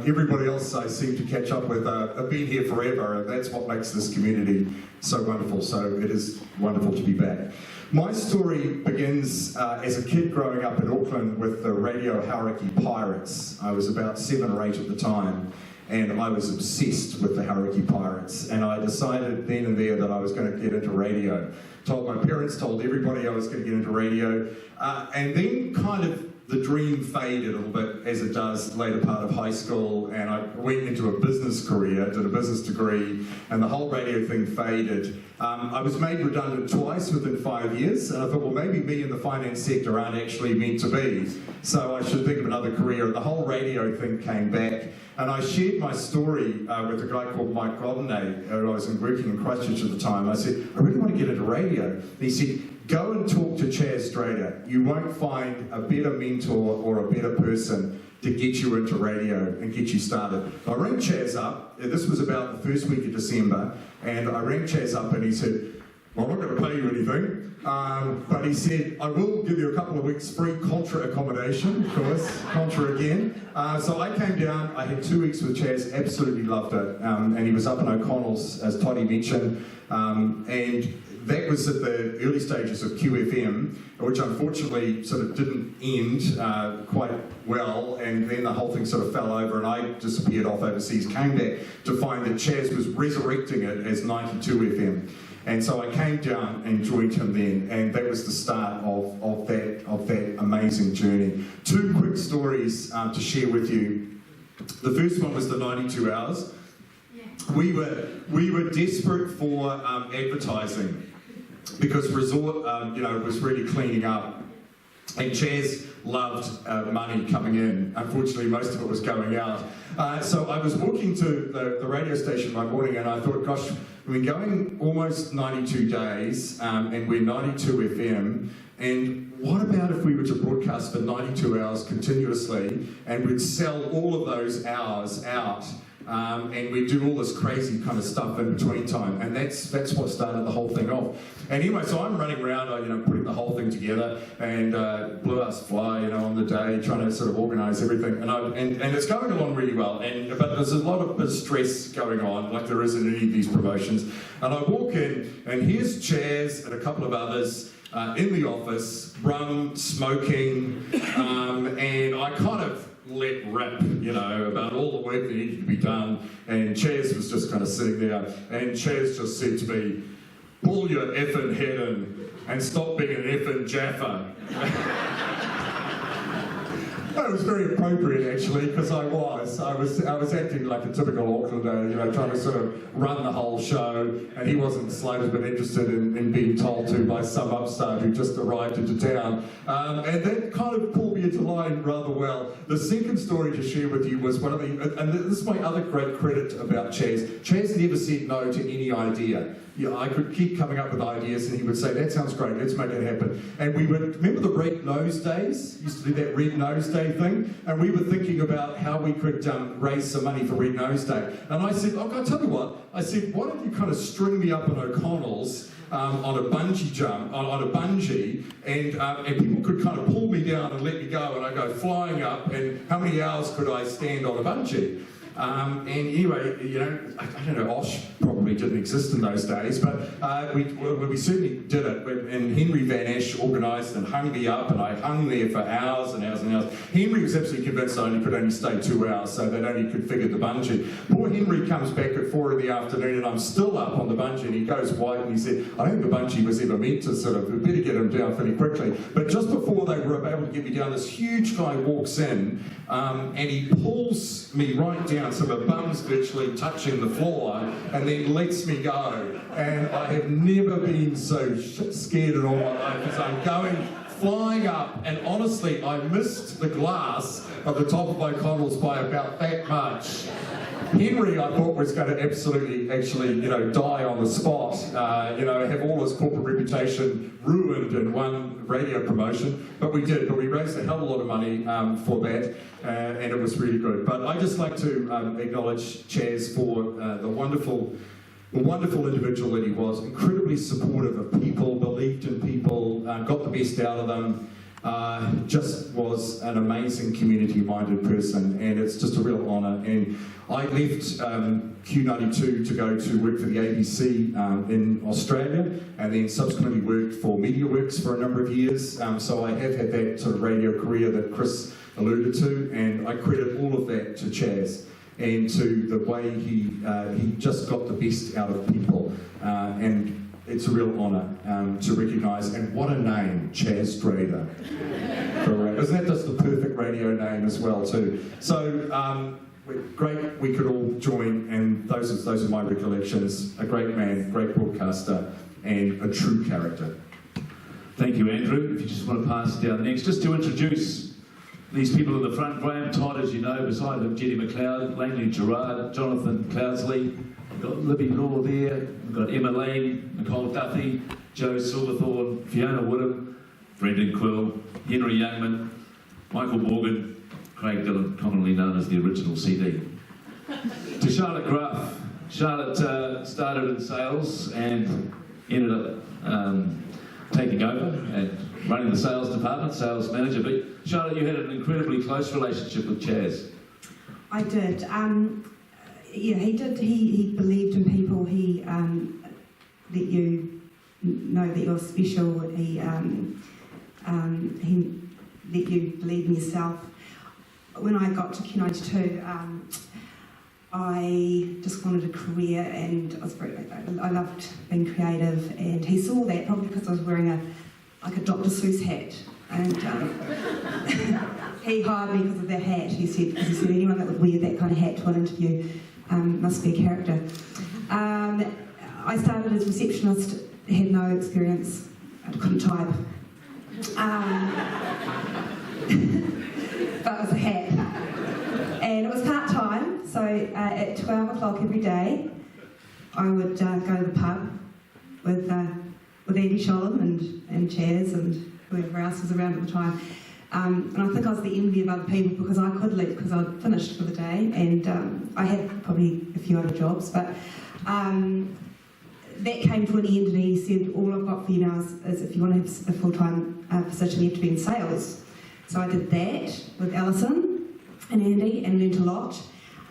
Everybody else I seem to catch up with have been here forever, and that's what makes this community so wonderful. So it is wonderful to be back. My story begins as a kid growing up in Auckland with the radio Hauraki Pirates. I was about 7 or 8 at the time, and I was obsessed with the Hauraki Pirates, and I decided then and there that I was going to get into radio. Told my parents, told everybody I was going to get into radio, and then kind of the dream faded a little bit, as it does later part of high school, and I went into a business career, did a business degree, and the whole radio thing faded. I was made redundant twice within 5 years, and I thought, well, maybe me in the finance sector aren't actually meant to be, so I should think of another career. And the whole radio thing came back, and I shared my story with a guy called Mike Godinay, who I was working in Christchurch at the time. I said, I really want to get into radio. And he said, go and talk to Chaz Strader. You won't find a better mentor or a better person to get you into radio and get you started. I rang Chaz up, this was about the first week of December, and I rang Chaz up and he said, well, I'm not going to pay you anything, but he said, I will give you a couple of weeks free contra accommodation, of course, contra again. So I came down, I had 2 weeks with Chaz, absolutely loved it, and he was up in O'Connell's, as Toddy mentioned, and that was at the early stages of QFM, which unfortunately sort of didn't end quite well, and then the whole thing sort of fell over and I disappeared off overseas, came back to find that Chaz was resurrecting it as 92 FM. And so I came down and joined him then, and that was the start of that amazing journey. 2 quick stories to share with you. The first one was the 92 hours. We were desperate for advertising because Resort, was really cleaning up, and Chaz loved money coming in. Unfortunately, most of it was going out. So I was walking to the radio station one morning, and I thought, gosh, we're going almost 92 days, and we're 92 FM. And what about if we were to broadcast for 92 hours continuously, and we'd sell all of those hours out? And we do all this crazy kind of stuff in between time, and that's what started the whole thing off. And anyway, so I'm running around, putting the whole thing together, and Blue House Fly, on the day, trying to sort of organise everything, and it's going along really well. But there's a lot of stress going on, like there is in any of these promotions. And I walk in, and here's Chaz and a couple of others, in the office, rum, smoking, and I kind of let rip, you know, about all the work that needed to be done, and Chaz was just kind of sitting there, and Chaz just said to me, pull your effing head in and stop being an effing Jaffa. That was very appropriate actually, because I was acting like a typical Aucklander, you know, trying to sort of run the whole show, and he wasn't the slightest bit interested in being told to by some upstart who just arrived into town. And that kind of pulled me into line rather well. The second story to share with you was one of the, and this is my other great credit about Chaz. Chaz never said no to any idea. Yeah, I could keep coming up with ideas and he would say, that sounds great, let's make it happen. And we would, remember the Red Nose Days? Used to do that Red Nose Day thing? And we were thinking about how we could raise some money for Red Nose Day. And I said, oh, I'll tell you what, I said, why don't you kind of string me up in O'Connell's on a bungee jump, on a bungee, and people could kind of pull me down and let me go, and I go flying up, and how many hours could I stand on a bungee? And anyway, you know, I don't know, OSH probably didn't exist in those days, but we certainly did it. And Henry Van Ash organised and hung me up, and I hung there for hours and hours and hours. Henry was absolutely convinced I could only stay 2 hours, so they'd only configured the bungee. Poor Henry comes back at 4 in the afternoon, and I'm still up on the bungee, and he goes white, and he said, I don't think the bungee was ever meant to sort of, we better get him down pretty quickly. But just before they were able to get me down, this huge guy walks in, and he pulls me right down, so my bum's virtually touching the floor, and then lets me go. And I have never been so scared in all my life, because I'm going flying up, and honestly, I missed the glass of the top of O'Connell's by about that much. Henry, I thought, was going to absolutely, actually, you know, die on the spot, you know, have all his corporate reputation ruined in one radio promotion, but we did. But we raised a hell of a lot of money for that, and it was really good. But I'd just like to acknowledge Chaz for the wonderful individual that he was, incredibly supportive of people, believed in people, got the best out of them. Just was an amazing community-minded person, and it's just a real honour. And I left Q92 to go to work for the ABC in Australia, and then subsequently worked for MediaWorks for a number of years. So I have had that sort of radio career that Chris alluded to, and I credit all of that to Chaz and to the way he just got the best out of people. And it's a real honour to recognise, and what a name, Chaz Drader. Isn't that just the perfect radio name as well too? So great we could all join, and those are my recollections. A great man, great broadcaster, and a true character. Thank you, Andrew. If you just want to pass it down next, just to introduce these people at the front. Graham Todd, as you know, beside him, Jenny McLeod, Langley Gerard, Jonathan Cloudsley. We've got Libby Law there, we've got Emma Lane, Nicole Duffy, Joe Silverthorne, Fiona Woodham, Brendan Quill, Henry Youngman, Michael Morgan, Craig Dillon, commonly known as the original CD. To Charlotte Gruff. Charlotte started in sales and ended up taking over and running the sales department, sales manager. But Charlotte, you had an incredibly close relationship with Chaz. I did. Yeah, he did. He believed in people. He let you know that you're special. He let you believe in yourself. When I got to Q92, I just wanted a career, and I loved being creative. And he saw that probably because I was wearing a Dr. Seuss hat, and he hired me because of that hat. He said anyone that would wear that kind of hat to an interview must be a character. I started as receptionist, had no experience, I couldn't type. But it was a hat. And it was part-time, so at 12 o'clock every day, I would go to the pub with Andy Sholem and Chaz and whoever else was around at the time. And I think I was the envy of other people because I could leave because I'd finished for the day, and I had probably a few other jobs, but that came to an end, and he said, all I've got for you now is if you want to have a full-time position, you have to be in sales. So I did that with Alison and Andy and learned a lot.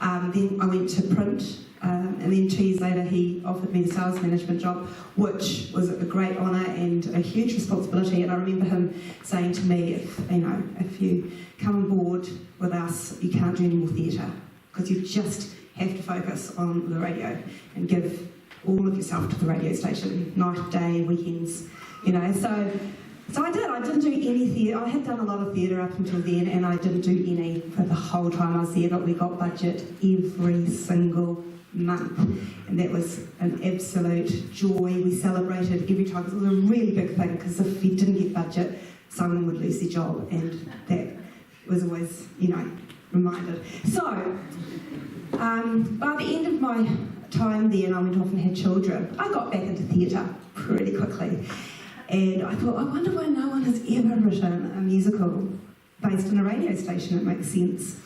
Then I went to print, and then 2 years later he offered me the sales management job, which was a great honour and a huge responsibility. And I remember him saying to me, if you come on board with us, you can't do any more theatre, because you just have to focus on the radio and give all of yourself to the radio station, night, day, weekends, So I did. I didn't do any theatre. I had done a lot of theatre up until then, and I didn't do any for the whole time I was there, but we got budget every single month, and that was an absolute joy. We celebrated every time. It was a really big thing, because if you didn't get budget, someone would lose their job, and that was always, reminded. So, by the end of my time there, and I went off and had children, I got back into theatre pretty quickly. And I thought, I wonder why no one has ever written a musical based on a radio station. It makes sense.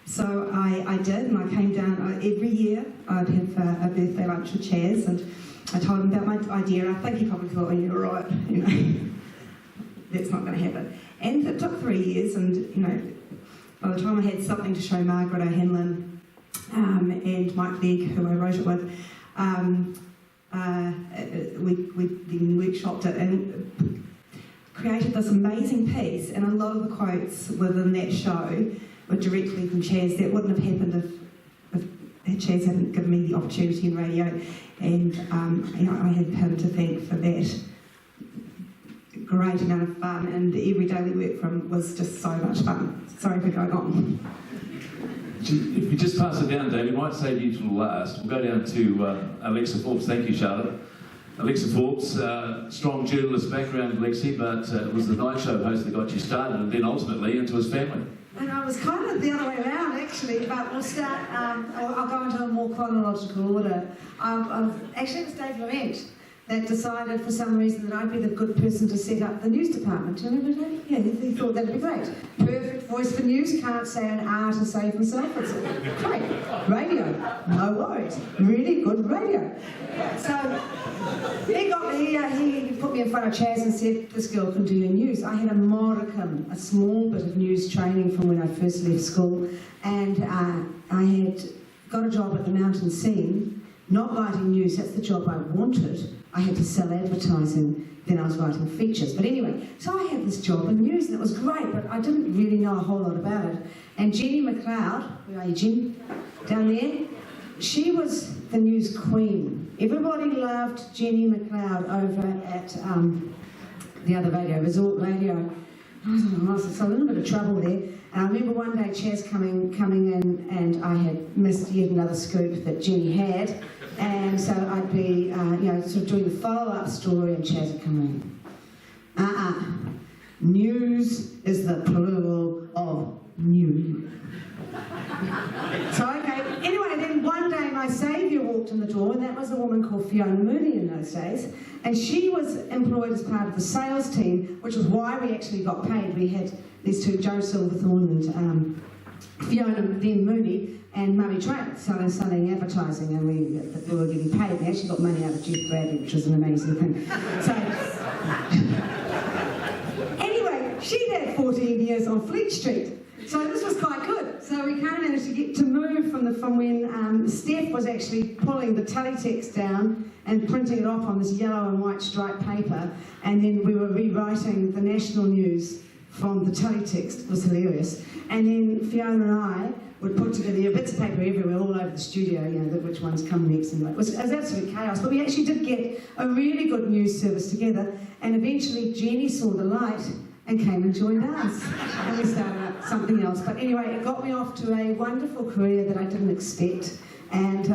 So I did, and I came down every year. I'd have a birthday lunch with Chaz, and I told him about my idea. I think he probably thought, oh, you're right, that's not going to happen. And it took 3 years, and by the time I had something to show Margaret O'Hanlon and Mike Legg, who I wrote it with, we then workshopped it and created this amazing piece, and a lot of the quotes within that show were directly from Chaz. That wouldn't have happened if Chaz hadn't given me the opportunity in radio, and I had him to thank for that great amount of fun, and every day we worked from was just so much fun. Sorry for going on. If we just pass it down, Dave, we might save you till last. We'll go down to Alexa Forbes. Thank you, Charlotte. Alexa Forbes, strong journalist background, Lexi, but it was the night show host that got you started, and then ultimately into his family. And I was kind of the other way around, actually, but we'll start, I'll go into a more chronological order. Actually, it was Dave Laurent that decided for some reason that I'd be the good person to set up the news department. Do you remember that? Yeah, he thought that'd be great. Perfect voice for news, can't say an R to save himself. It's great. Radio, no worries. Really good radio. So he got me, he put me in front of Chaz and said, this girl can do your news. I had a modicum, a small bit of news training from when I first left school, and I had got a job at the Mountain Scene, not writing news. That's the job I wanted. I had to sell advertising, then I was writing features. But anyway, so I had this job in news, and it was great, but I didn't really know a whole lot about it. And Jenny McLeod, where are you, Jen? Down there? She was the news queen. Everybody loved Jenny McLeod over at the other radio, Resort Radio. I was in a little bit of trouble there. And I remember one day Chaz coming in, and I had missed yet another scoop that Jenny had. And so I'd be, sort of doing the follow-up story, and Chaz would come in. News is the plural of new. So, okay. Anyway, then one day my saviour walked in the door, and that was a woman called Fiona Mooney in those days. And she was employed as part of the sales team, which was why we actually got paid. We had these two, Joe Silverthorne and Fiona then Mooney, and Mummy Train selling advertising, and we were getting paid. We actually got money out of Jeff Bradley, which was an amazing thing. So, anyway, she'd had 14 years on Fleet Street, so this was quite good. So we kind of managed to get to move from when Steph was actually pulling the teletext down and printing it off on this yellow and white striped paper, and then we were rewriting the national news from the teletext. It was hilarious. And then Fiona and I would put together bits of paper everywhere, all over the studio, which ones come next. And it was absolute chaos. But we actually did get a really good news service together. And eventually Jenny saw the light and came and joined us. And we started up something else. But anyway, it got me off to a wonderful career that I didn't expect. And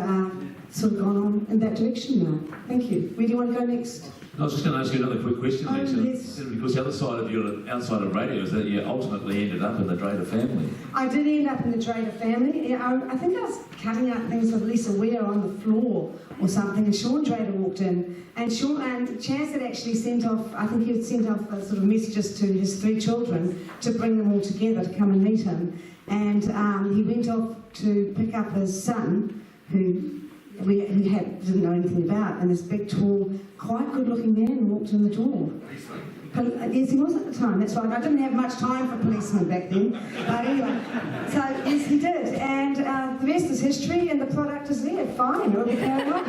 sort of gone on in that direction now. Thank you. Where do you want to go next? I was just going to ask you another quick question, Lex. Yes. Because the other side of your outside of radio is that you ultimately ended up in the Drader family. I did end up in the Drader family. I think I was cutting out things with Lisa Weir on the floor or something, and Sean Drader walked in, and Chaz had actually sent off, I think he had sent off sort of messages to his 3 children to bring them all together to come and meet him, and he went off to pick up his son, who didn't know anything about, and this big, tall, quite good-looking man walked in the door. Yes, he was at the time, that's right. I didn't have much time for policemen back then. But anyway, so yes, he did. And the rest is history, and the product is there. Fine, we'll be carrying on.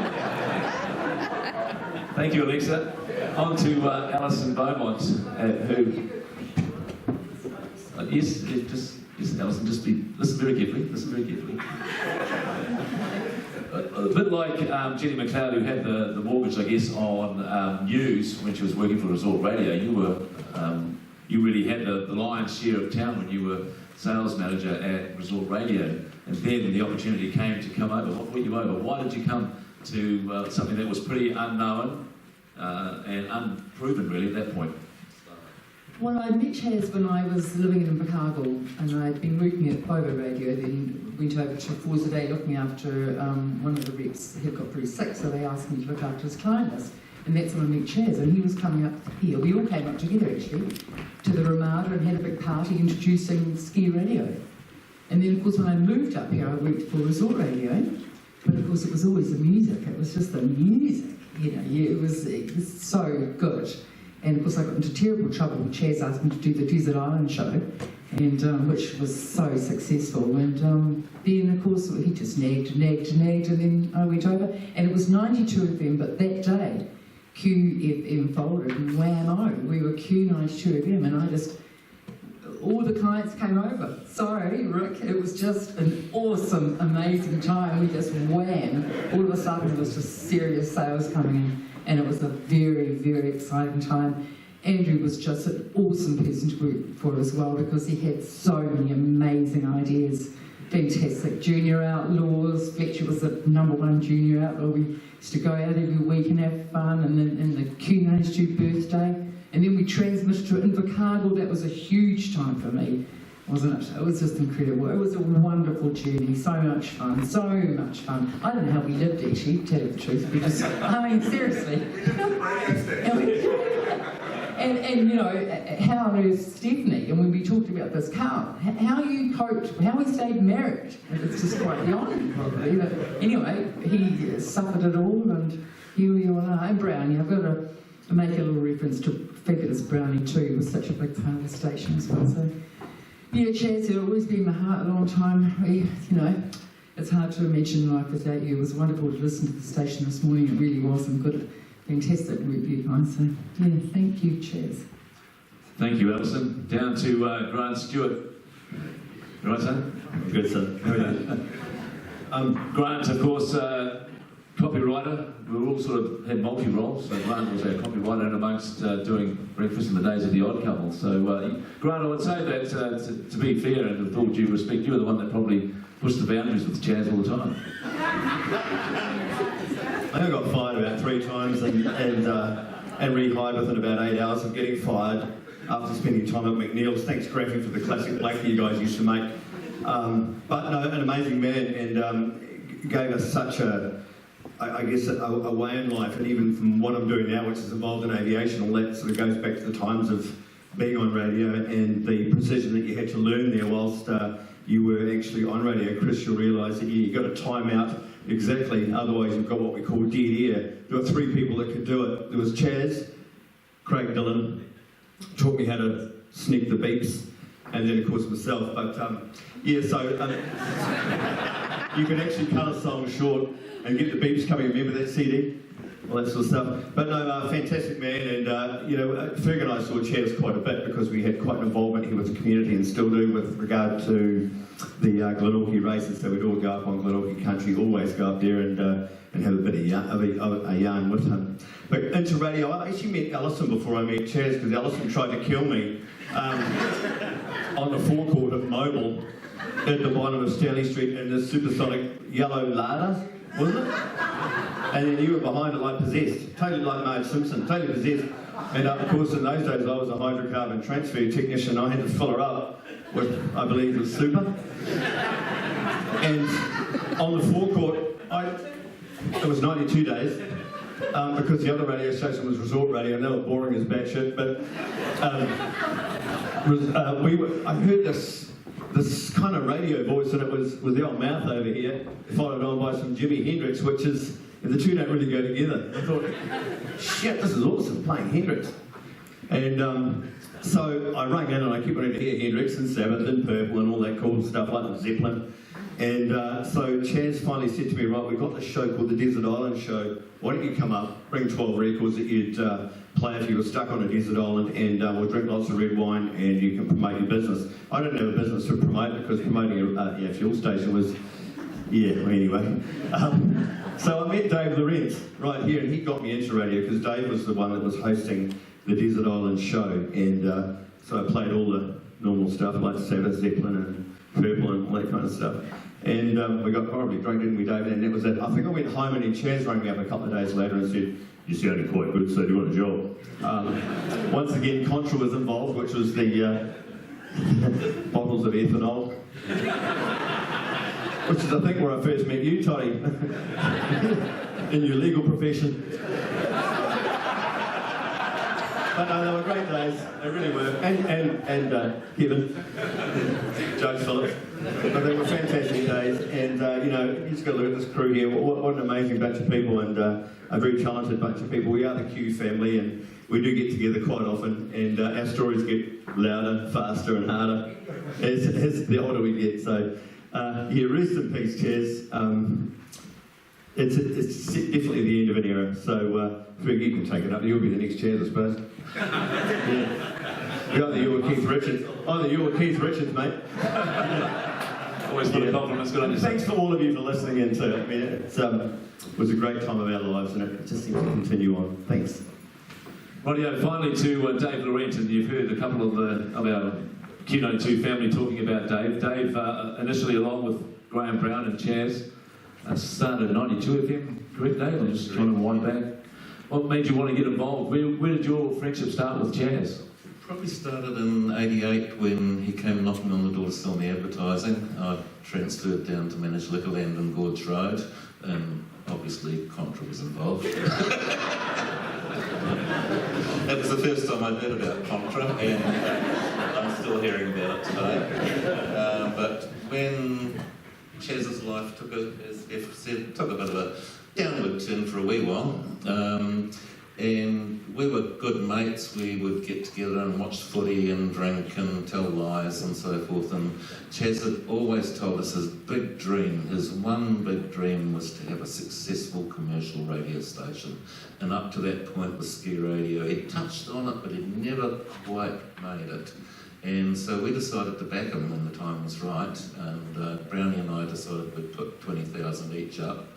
Thank you, Alexa. On to Alison Beaumont, who... yes, Alison, listen very carefully. A bit like Jenny McLeod, who had the mortgage, I guess, on news when she was working for Resort Radio. You really had the lion's share of town when you were sales manager at Resort Radio, and then the opportunity came to come over. What brought you over? Why did you come to something that was pretty unknown and unproven, really, at that point? Well, I met Chaz when I was living in Invercargill, and I'd been working at Bobo Radio, then went over to Forza Day looking after one of the reps who got very sick, so they asked me to look after his client list. And that's when I met Chaz, and he was coming up here. We all came up together, actually, to the Ramada and had a big party introducing ski radio. And then, of course, when I moved up here, I worked for Resort Radio, but of course it was always the music. It was just the music, it was so good. And of course I got into terrible trouble when Chaz asked me to do the Desert Island show, and which was so successful. And then of course he just nagged, and then I went over. And it was 92 FM, but that day QFM folded, and whammo, we were Q92 FM, and all the clients came over. Sorry, Rick, it was just an awesome, amazing time. We just wham, all of a sudden there was just serious sales coming in. And it was a very, very exciting time. Andrew was just an awesome person to work for as well, because he had so many amazing ideas. Fantastic. Junior Outlaws. Fletcher was the #1 junior outlaw. We used to go out every week and have fun, and then the Q92 birthday. And then we transmitted to Invercargill. That was a huge time for me, wasn't it? It was just incredible. It was a wonderful journey, so much fun. I don't know how we lived, actually, to tell you the truth. We just, seriously. And how on earth Stephanie, and when we talked about this, how you coped, how we stayed married. It's just quite beyond, probably. But anyway, he suffered it all, and here we are. And Brownie, I've got to make a little reference to Fabulous Brownie too. It was such a big part of the station as well. So. Yeah, Chaz, it'll always be in my heart a long time. It's hard to imagine life without you. It was wonderful to listen to the station this morning. It really was, and good, fantastic work you guys. So, yeah, thank you, Chaz. Thank you, Alison. Down to Grant Stewart. You right, son? Good, sir. How are you? Grant, of course, copywriter. We all sort of had multi-roles. So Grant was our copywriter and amongst doing breakfast in the days of the Odd Couple. So Grant, I would say that to be fair and with all due respect, you were the one that probably pushed the boundaries with Chaz all the time. I think I got fired about 3 times and rehired within about 8 hours of getting fired after spending time at McNeil's. Thanks, Graffy, for the classic blackie you guys used to make. But no, an amazing man, and gave us such a way in life, and even from what I'm doing now, which is involved in aviation, all that sort of goes back to the times of being on radio and the precision that you had to learn there whilst you were actually on radio. Chris, you'll realise that you've got to time out exactly, otherwise you've got what we call dead air. There were 3 people that could do it. There was Chaz, Craig Dillon, taught me how to sneak the beeps, and then of course myself. But you can actually cut a song short and get the beeps coming. Remember that CD? All that sort of stuff. But no, fantastic man, and Ferg and I saw Chaz quite a bit because we had quite an involvement here with the community, and still do, with regard to the Glenorchy races. So we'd all go up on Glenorchy country, always go up there and have a bit of a yarn with him. But into radio, I actually met Alison before I met Chaz, because Alison tried to kill me on the forecourt of Mobile at the bottom of Stanley Street in the supersonic yellow Lada, wasn't it? And then you were behind it like possessed, totally like Marge Simpson, totally possessed. And of course in those days I was a hydrocarbon transfer technician. I had to fill her up with, I believe it was super. And on the forecourt, it was 92 days, because the other radio station was Resort Radio, and they were boring as batshit, but I heard this kind of radio voice, and it was with the old mouth over here, followed on by some Jimi Hendrix, which is, the two don't really go together. I thought, shit, this is awesome, playing Hendrix. And so I rang in and I kept wanting to hear Hendrix and Sabbath and Purple and all that cool stuff like Zeppelin. And so Chaz finally said to me, right, we've got this show called the Desert Island Show. Why don't you come up, bring 12 records that you'd play if you were stuck on a desert island, and we'll drink lots of red wine and you can promote your business. I didn't have a business to promote because promoting a fuel station was, well, anyway. So I met Dave Lorenz right here, and he got me into radio because Dave was the one that was hosting the Desert Island Show, and so I played all the normal stuff like Sabbath, Zeppelin and Purple and all that kind of stuff. And we got horribly drunk, didn't we, David? And that was it. I think I went home and then Chaz rang me up a couple of days later and said, you sounded quite good, so do you want a job? Once again, Contra was involved, which was the bottles of ethanol, which is, I think, where I first met you, Toddy, in your legal profession. But no, they were great days. They really were. And Kevin, Joe Phillips. But they were fantastic days. And, you just got to look at this crew here. What an amazing bunch of people, and a very talented bunch of people. We are the Q family, and we do get together quite often. And our stories get louder, faster, and harder as the older we get. So, rest in peace, Chaz. It's definitely the end of an era. So, Greg, you can take it up. You'll be the next Chaz, I suppose. Either you or Keith Richards. Either you or Keith Richards, mate. Always full of compliments. Good on you. Thanks for all of you for listening in too. I mean, it was a great time of our lives, and it just seems to continue on. Thanks. Rightio, finally to Dave Laurent, and you've heard a couple of our Q92 family talking about Dave. Dave, initially along with Graham Brown and Chaz, started 92 FM, correct, Dave? I'm just trying to wind back. What made you want to get involved? Where did your friendship start with Chaz? Probably started in '88 when he came knocking on the door to sell me advertising. I transferred down to manage Liquorland and Gorge Road, and obviously Contra was involved. That was the first time I'd heard about Contra, and I'm still hearing about it today. But when Chaz's life took as F said, took a bit of a downward turn for a wee while. And we were good mates. We would get together and watch footy and drink and tell lies and so forth. And Chaz had always told us his big dream, his one big dream, was to have a successful commercial radio station. And up to that point with Ski Radio, he touched on it, but he never quite made it. And so we decided to back him when the time was right. And Brownie and I decided we'd put 20,000 each up.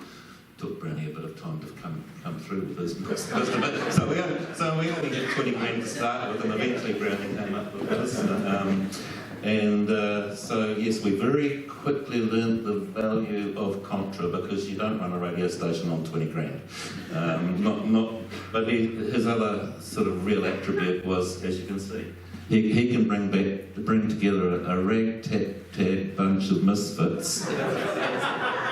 Took Brownie a bit of time to come through with his first bit. So we only had 20 grand to start with, and eventually Brownie came up with us. So yes, we very quickly learned the value of Contra, because you don't run a radio station on 20 grand. But his other sort of real attribute was, as you can see, he can bring together a ragtag bunch of misfits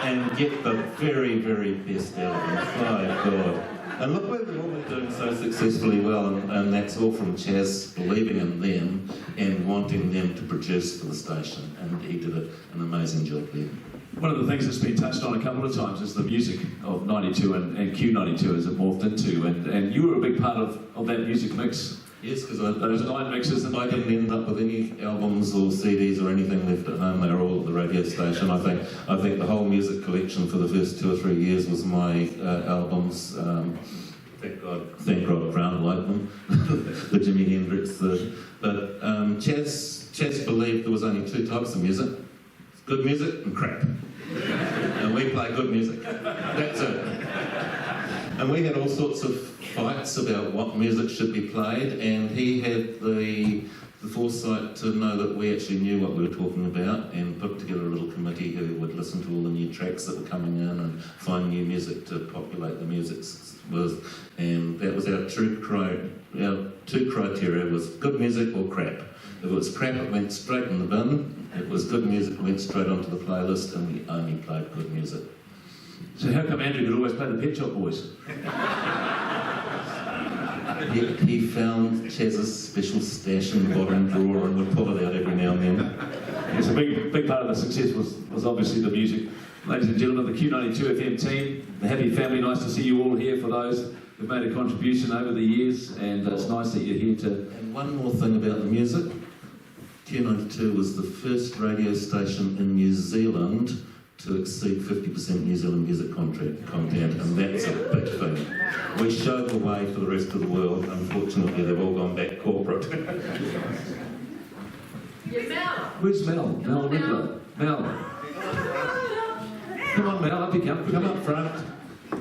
and get the very, very best out of them. My God. And look where they're all doing so successfully well, and that's all from Chaz believing in them and wanting them to produce for the station, and he did an amazing job there. One of the things that's been touched on a couple of times is the music of 92 and Q92 as it morphed into, and you were a big part of that music mix. Yes, because those 9 mixes, and I didn't end up with any albums or CDs or anything left at home. They were all at the radio station. I think the whole music collection for the first 2 or 3 years was my albums. Thank God Brown liked them. The Jimi Hendrix. But Chaz believed there was only 2 types of music: good music and crap. And we play good music. That's it. And we had all sorts of fights about what music should be played, and he had the foresight to know that we actually knew what we were talking about, and put together a little committee who would listen to all the new tracks that were coming in and find new music to populate the music with. And that was our 2 criteria: was good music or crap. If it was crap, it went straight in the bin. If it was good music, it went straight onto the playlist, and we only played good music. So how come Andrew could always play the Pet Shop Boys? He found Chaz's special stash in the bottom drawer and would pull it out every now and then. Yes, a big part of the success was obviously the music. Ladies and gentlemen, the Q92 FM team, the happy family, nice to see you all here. For those who've made a contribution over the years, and it's nice that you're here to... And one more thing about the music. Q92 was the first radio station in New Zealand to exceed 50% New Zealand music content, and that's a big thing. We showed the way for the rest of the world. Unfortunately, they've all gone back corporate. Where's Mel? Mel Riddler. Mel. Come on, Mel, up you come. Come up front.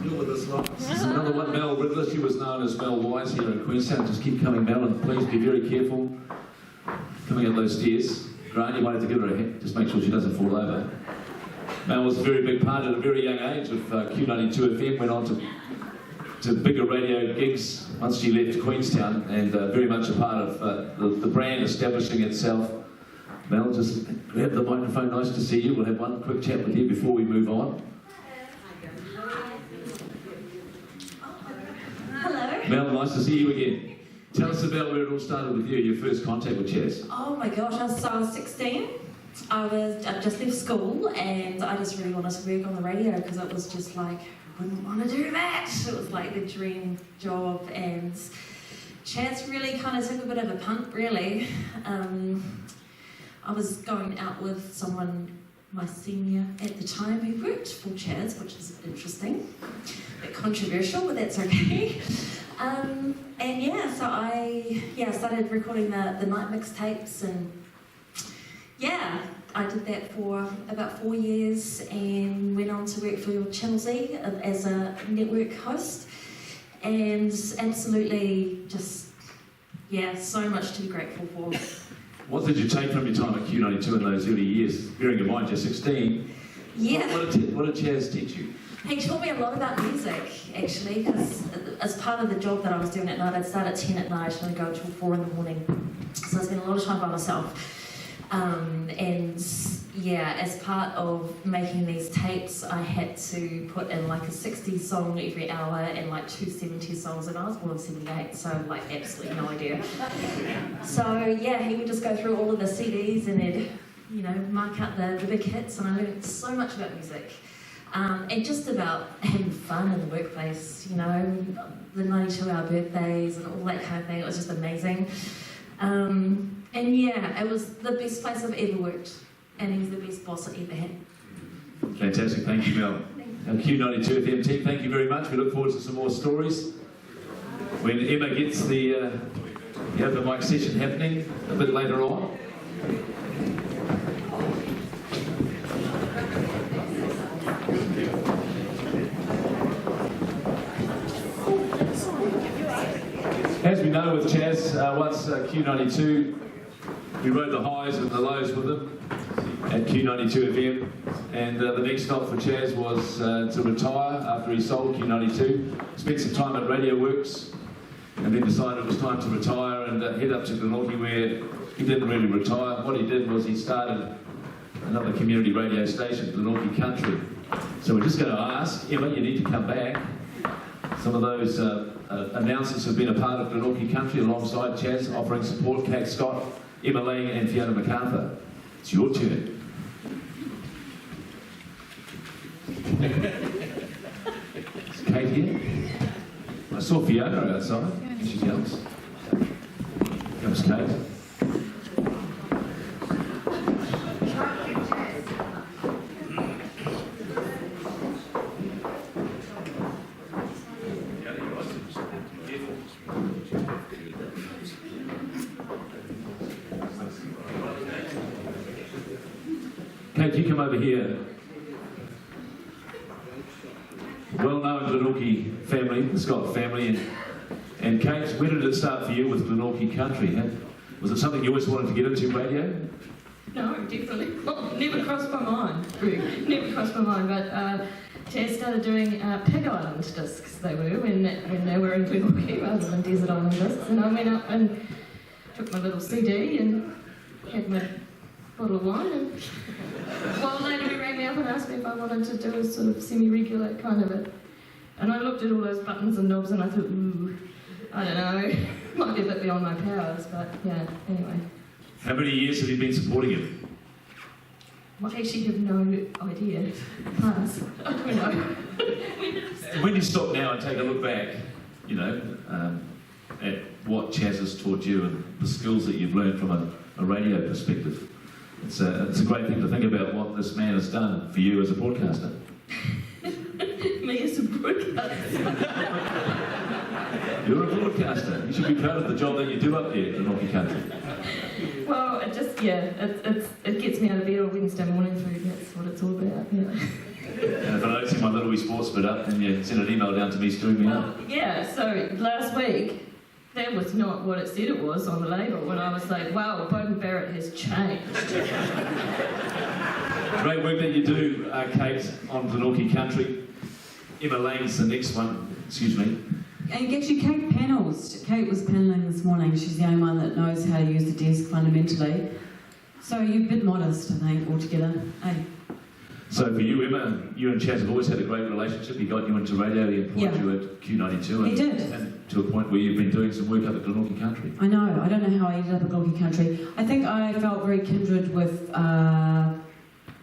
Deal with this lot. This is another one, Mel Riddler. She was known as Mel Wise here in Queenstown. Just keep coming, Mel, and please be very careful coming up those stairs. Grant, you might have to give her a hand. Just make sure she doesn't fall over. Mel was a very big part at a very young age of Q92 FM, went on to bigger radio gigs once she left Queenstown, and very much a part of the brand establishing itself. Mel, just grab the microphone. Nice to see you. We'll have one quick chat with you before we move on. Hello. Mel, nice to see you again. Tell us about where it all started with you, your first contact with Chaz. Oh my gosh, I was 16. I just left school and I just really wanted to work on the radio because it was just like, I wouldn't want to do that. It was like the dream job, and Chaz really kind of took a bit of a punt, really. I was going out with someone, my senior at the time, who worked for Chaz, which is interesting, a bit controversial, but that's okay. And yeah, so I started recording the night mixtapes, and yeah, I did that for about 4 years and went on to work for Channel Z as a network host, and absolutely just, yeah, so much to be grateful for. What did you take from your time at Q92 in those early years? Bearing in mind you're 16. Yeah. What did Chaz teach you? He taught me a lot about music, actually, because as part of the job that I was doing at night, I'd start at 10 at night and I'd go till 4 in the morning. So I spent a lot of time by myself. And yeah, as part of making these tapes, I had to put in like a 60s song every hour and like 2 70s songs, and I was born in 78, so like absolutely no idea. So yeah, he would just go through all of the CDs and he'd, you know, mark out the big hits, and I learned so much about music. And just about having fun in the workplace, you know, the 92-hour birthdays and all that kind of thing. It was just amazing. And yeah, it was the best place I've ever worked, and he was the best boss I ever had. Fantastic, thank you, Mel. Our Q92 FM team, thank you very much. We look forward to some more stories. When Emma gets the open mic session happening a bit later on. As we know with Chaz, once Q92, we rode the highs and the lows with him at Q92 FM, and the next stop for Chaz was to retire after he sold Q92. Spent some time at Radio Works, and then decided it was time to retire and head up to Glenorchy, where he didn't really retire. What he did was he started another community radio station, Glenorchy Country. So we're just going to ask, Emma, you need to come back. Some of those announcers have been a part of Glenorchy Country alongside Chaz, offering support. Kate Scott, Emma Lang and Fiona MacArthur. It's your turn. Is Kate here? I saw Fiona outside. She comes. Comes Kate. Kate, you come over here. Well-known Glenorchy family, the Scott family, and Kate, where did it start for you with Glenorchy Country? Was it something you always wanted to get into, radio? No, definitely not. Never crossed my mind, Greg. Never crossed my mind, but Chaz started doing Pig Island discs, they were, when they were in Glenorchy rather than Desert Island discs, and I went up and took my little CD and had my bottle of wine, and well, later he rang me up and asked me if I wanted to do a sort of semi-regular kind of it. And I looked at all those buttons and knobs and I thought, ooh, I don't know, might be a bit beyond my powers, but yeah, anyway. How many years have you been supporting him? I actually have no idea. Pass. I don't know. And when you stop now and take a look back, at what Chaz has taught you and the skills that you've learned from a radio perspective. It's a great thing to think about what this man has done for you as a broadcaster. Me as a broadcaster. You're a broadcaster. You should be proud of the job that you do up there in Glenorchy country. Well, it gets me out of bed on Wednesday morning, so that's what it's all about. Yeah. And if I don't see my little wee sports bit up, then you send an email down to me stirring me up. Yeah, so last week, that was not what it said it was on the label when I was like, wow, Bowden Barrett has changed. Great work that you do, Kate, on Glenorchy country. Emma Lane's the next one. Excuse me. And actually, Kate panels. Kate was panelling this morning. She's the only one that knows how to use the desk fundamentally. So you're a bit modest, I think, altogether. Hey. So for you, Emma, you and Chaz have always had a great relationship. He got you into radio, he employed you at Q92. He did. And to a point where you've been doing some work up at Glenorchy country. I know. I don't know how I ended up at Glenorchy country. I think I felt very kindred with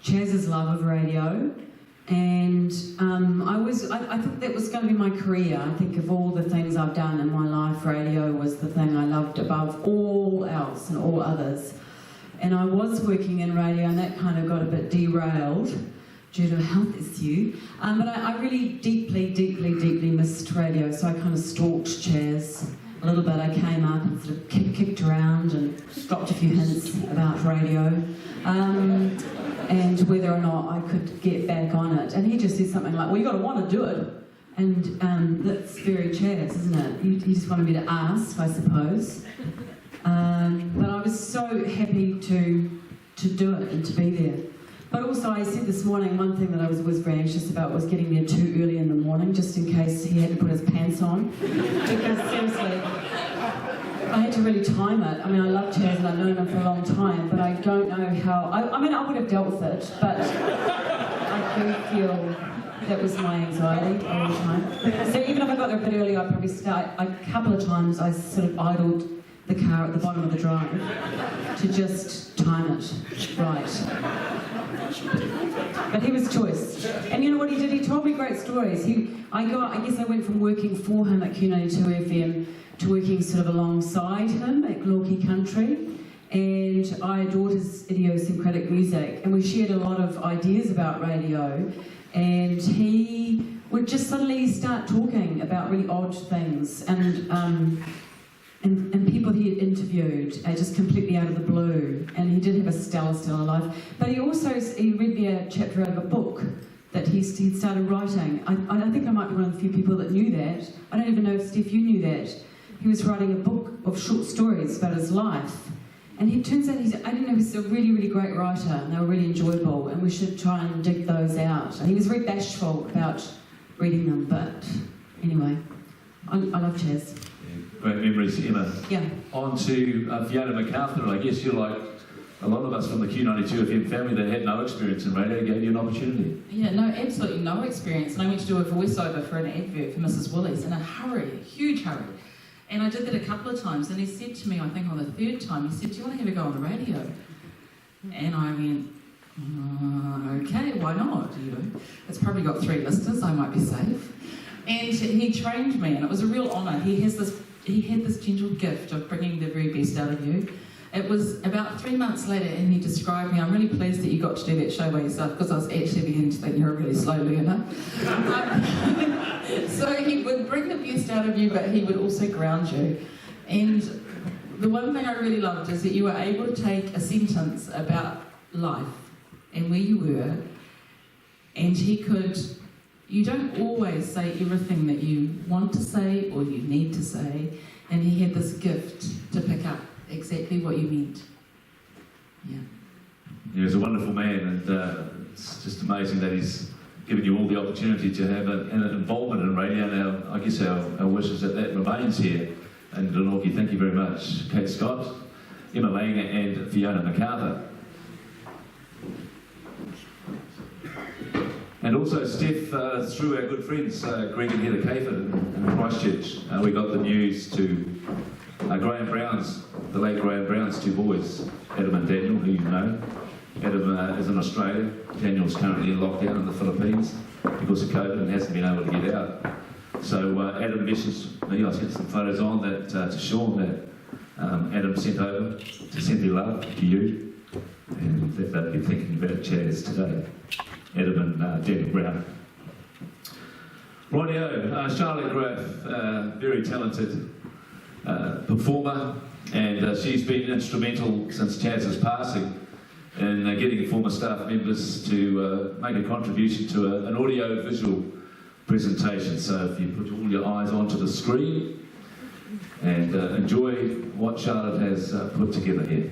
Chaz's love of radio. And I thought that was going to be my career. I think of all the things I've done in my life, radio was the thing I loved above all else and all others. And I was working in radio, and that kind of got a bit derailed due to a health issue. But I really deeply missed radio, so I kind of stalked Chaz a little bit. I came up and sort of kicked around and dropped a few hints about radio. And whether or not I could get back on it. And he just said something like, well, you got to want to do it. And that's very Chaz, isn't it? He just wanted me to ask, I suppose. But I was so happy to do it and to be there. But also, I said this morning, one thing that I was very anxious about was getting there too early in the morning, just in case he hadn't put his pants on. Because seriously, I had to really time it. I mean, I love Chaz and I've known him for a long time, but I don't know how... I mean, I would have dealt with it, but I do feel that was my anxiety all the time. So even if I got there a bit early, I'd probably start... A couple of times I sort of idled the car at the bottom of the drive to just time it right. But he was choice. And you know what he did? He told me great stories. I guess I went from working for him at Q92 FM to working sort of alongside him at Glenorchy country. And I adored his idiosyncratic music. And we shared a lot of ideas about radio. And he would just suddenly start talking about really odd things. And people he had interviewed just completely out of the blue. And he did have a stellar life. But he read me a chapter out of a book that he'd started writing. I think I might be one of the few people that knew that. I don't even know if, Steph, you knew that. He was writing a book of short stories about his life. And it turns out I didn't know he's a really great writer, and they were really enjoyable, and we should try and dig those out. And he was very bashful about reading them, but anyway, I love Chaz. Great memories, Emma. Yeah. On to Fiona MacArthur. I guess you're like a lot of us from the Q92 FM family that had no experience in radio, gave you an opportunity. Yeah, no, absolutely no experience. And I went to do a voiceover for an advert for Mrs. Woolies in a hurry, a huge hurry. And I did that a couple of times, and he said to me, I think on the third time, he said, do you want to have a go on the radio? And I went, okay, why not? You know, it's probably got 3 listeners, I might be safe. And he trained me, and it was a real honour. He had this gentle gift of bringing the very best out of you. It was about 3 months later, and he described me, I'm really pleased that you got to do that show by yourself, because I was actually beginning to think you're a really slow learner. So he would bring the best out of you, but he would also ground you. And the one thing I really loved is that you were able to take a sentence about life and where you were, and you don't always say everything that you want to say or you need to say, and he had this gift to pick up exactly what you meant. Yeah. He was a wonderful man, and it's just amazing that he's given you all the opportunity to have an involvement in radio. Now, I guess our wish is that remains here in Glenorchy. Thank you very much, Kate Scott, Emma Lang, and Fiona MacArthur. And also, Steph, through our good friends, Greg and Heather Cayford in Christchurch, we got the news to Graham Brown's, the late Graham Brown's 2 boys, Adam and Daniel, who you know. Adam is in Australia. Daniel's currently in lockdown in the Philippines because of COVID and hasn't been able to get out. So Adam messaged me, I sent some photos on that to Sean that Adam sent over to send their love to you, and that they've been thinking about Chaz today. Adam and Daniel Brown. Rightio, Charlotte Graff, very talented performer, and she's been instrumental since Chaz's passing in getting former staff members to make a contribution to an audio-visual presentation. So if you put all your eyes onto the screen and enjoy what Charlotte has put together here.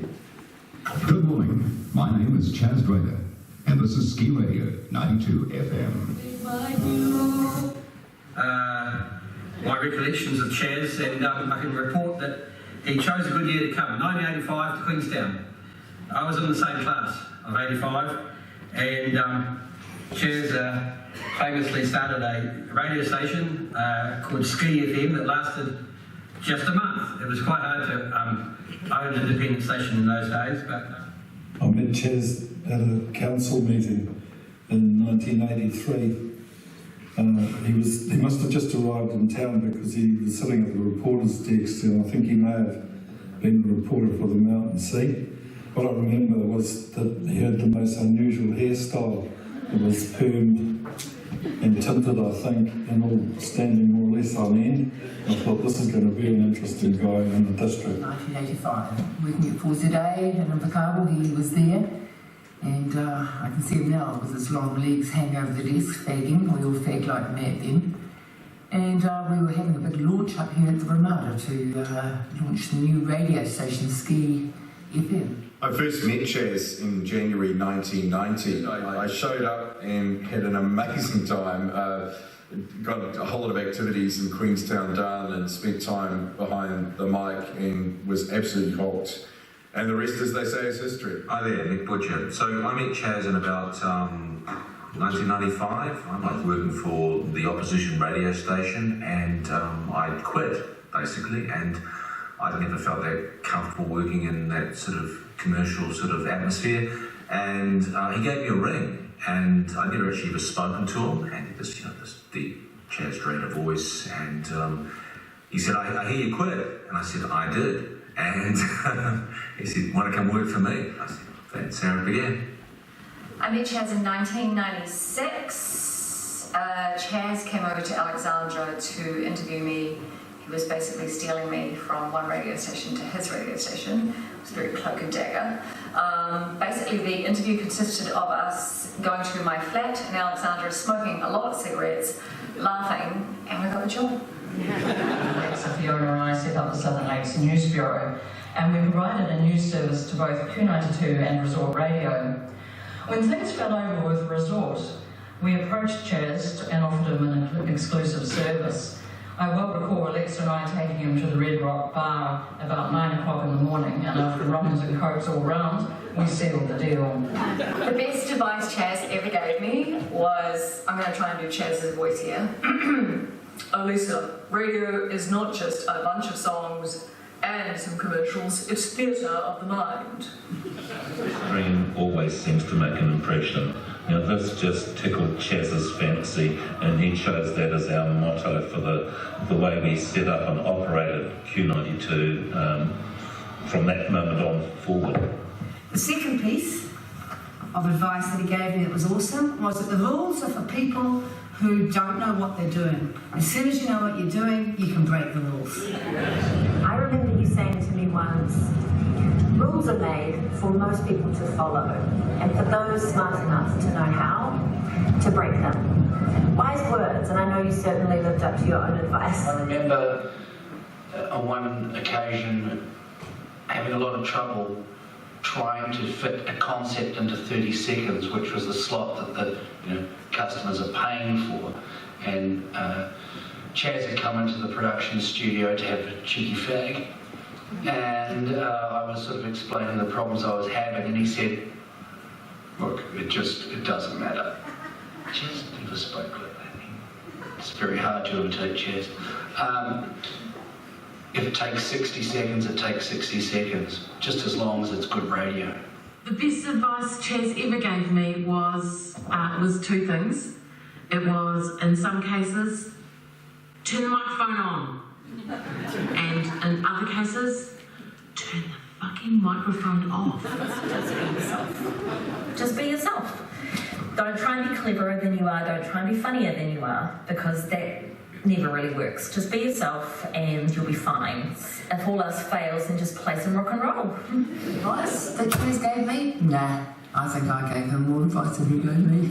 Good morning, my name is Chaz Drader, and this is Ski Radio 92 FM. My recollections of Chaz, and I can report that he chose a good year to come, 1985 to Queenstown. I was in the same class of 85, and Chaz famously started a radio station called Ski FM that lasted just a month. It was quite hard to own an independent station in those days. But I met Chaz at a council meeting in 1983. He must have just arrived in town because he was sitting at the reporter's desk, and I think he may have been a reporter for the Mountain Sea. What I remember was that he had the most unusual hairstyle. It was permed and tinted, I think, and all standing more or less on end. I thought this is going to be an interesting guy in the district. 1985, working at 4ZA in Invercargill, he was there. And I can see him now with his long legs hanging over the desk, fagging. We all fagged like mad then. And we were having a big launch up here at the Ramada to launch the new radio station, Ski FM. I first met Chaz in January 1990. I showed up and had an amazing time. Got a whole lot of activities in Queenstown done and spent time behind the mic and was absolutely hooked. And the rest, as they say, is history. Hi there, Nick Butcher. So I met Chaz in about 1995. I was working for the opposition radio station, and I'd quit, basically, and I'd never felt that comfortable working in that sort of commercial sort of atmosphere. And he gave me a ring, and I never actually ever spoken to him, and this deep Chaz Drader voice, and he said, I hear you quit. And I said, I did. And he said, want to come work for me? I said, that's how it began. I met Chaz in 1996. Chaz came over to Alexandra to interview me. He was basically stealing me from one radio station to his radio station. It was very cloak and dagger. Basically, the interview consisted of us going to my flat in Alexandra, smoking a lot of cigarettes, laughing, and we got the job. Fiona and I set up the Southern Lakes News Bureau, and we provided a news service to both Q92 and Resort Radio. When things fell over with Resort, we approached Chaz and offered him an exclusive service. I well recall Alexa and I taking him to the Red Rock Bar about 9 o'clock in the morning, and after rums and cokes all round, we sealed the deal. The best advice Chaz ever gave me was, I'm going to try and do Chaz's voice here. Lisa, radio is not just a bunch of songs and some commercials, it's theatre of the mind. Green always seems to make an impression. You know, this just tickled Chaz's fancy, and he chose that as our motto for the way we set up and operated Q92 from that moment on forward. The second piece of advice that he gave me that was awesome was that the rules are for people who don't know what they're doing. As soon as you know what you're doing, you can break the rules. I remember you saying to me once, rules are made for most people to follow, and for those smart enough to know how to break them. Wise words, and I know you certainly lived up to your own advice. I remember on one occasion having a lot of trouble trying to fit a concept into 30 seconds, which was the slot that the customers are paying for. And Chaz had come into the production studio to have a cheeky fag, and I was sort of explaining the problems I was having, and he said, look, it doesn't matter. Chaz never spoke like that. It's very hard to imitate Chaz. If it takes 60 seconds, it takes 60 seconds, just as long as it's good radio. The best advice Chaz ever gave me was two things. It was, in some cases, turn the microphone on. And in other cases, turn the fucking microphone off. Just be yourself. Just be yourself. Don't try and be cleverer than you are. Don't try and be funnier than you are, because that never really works. Just be yourself and you'll be fine. If all else fails, then just play some rock and roll. Advice that Chaz gave me? Nah, I think I gave him more advice than he gave me.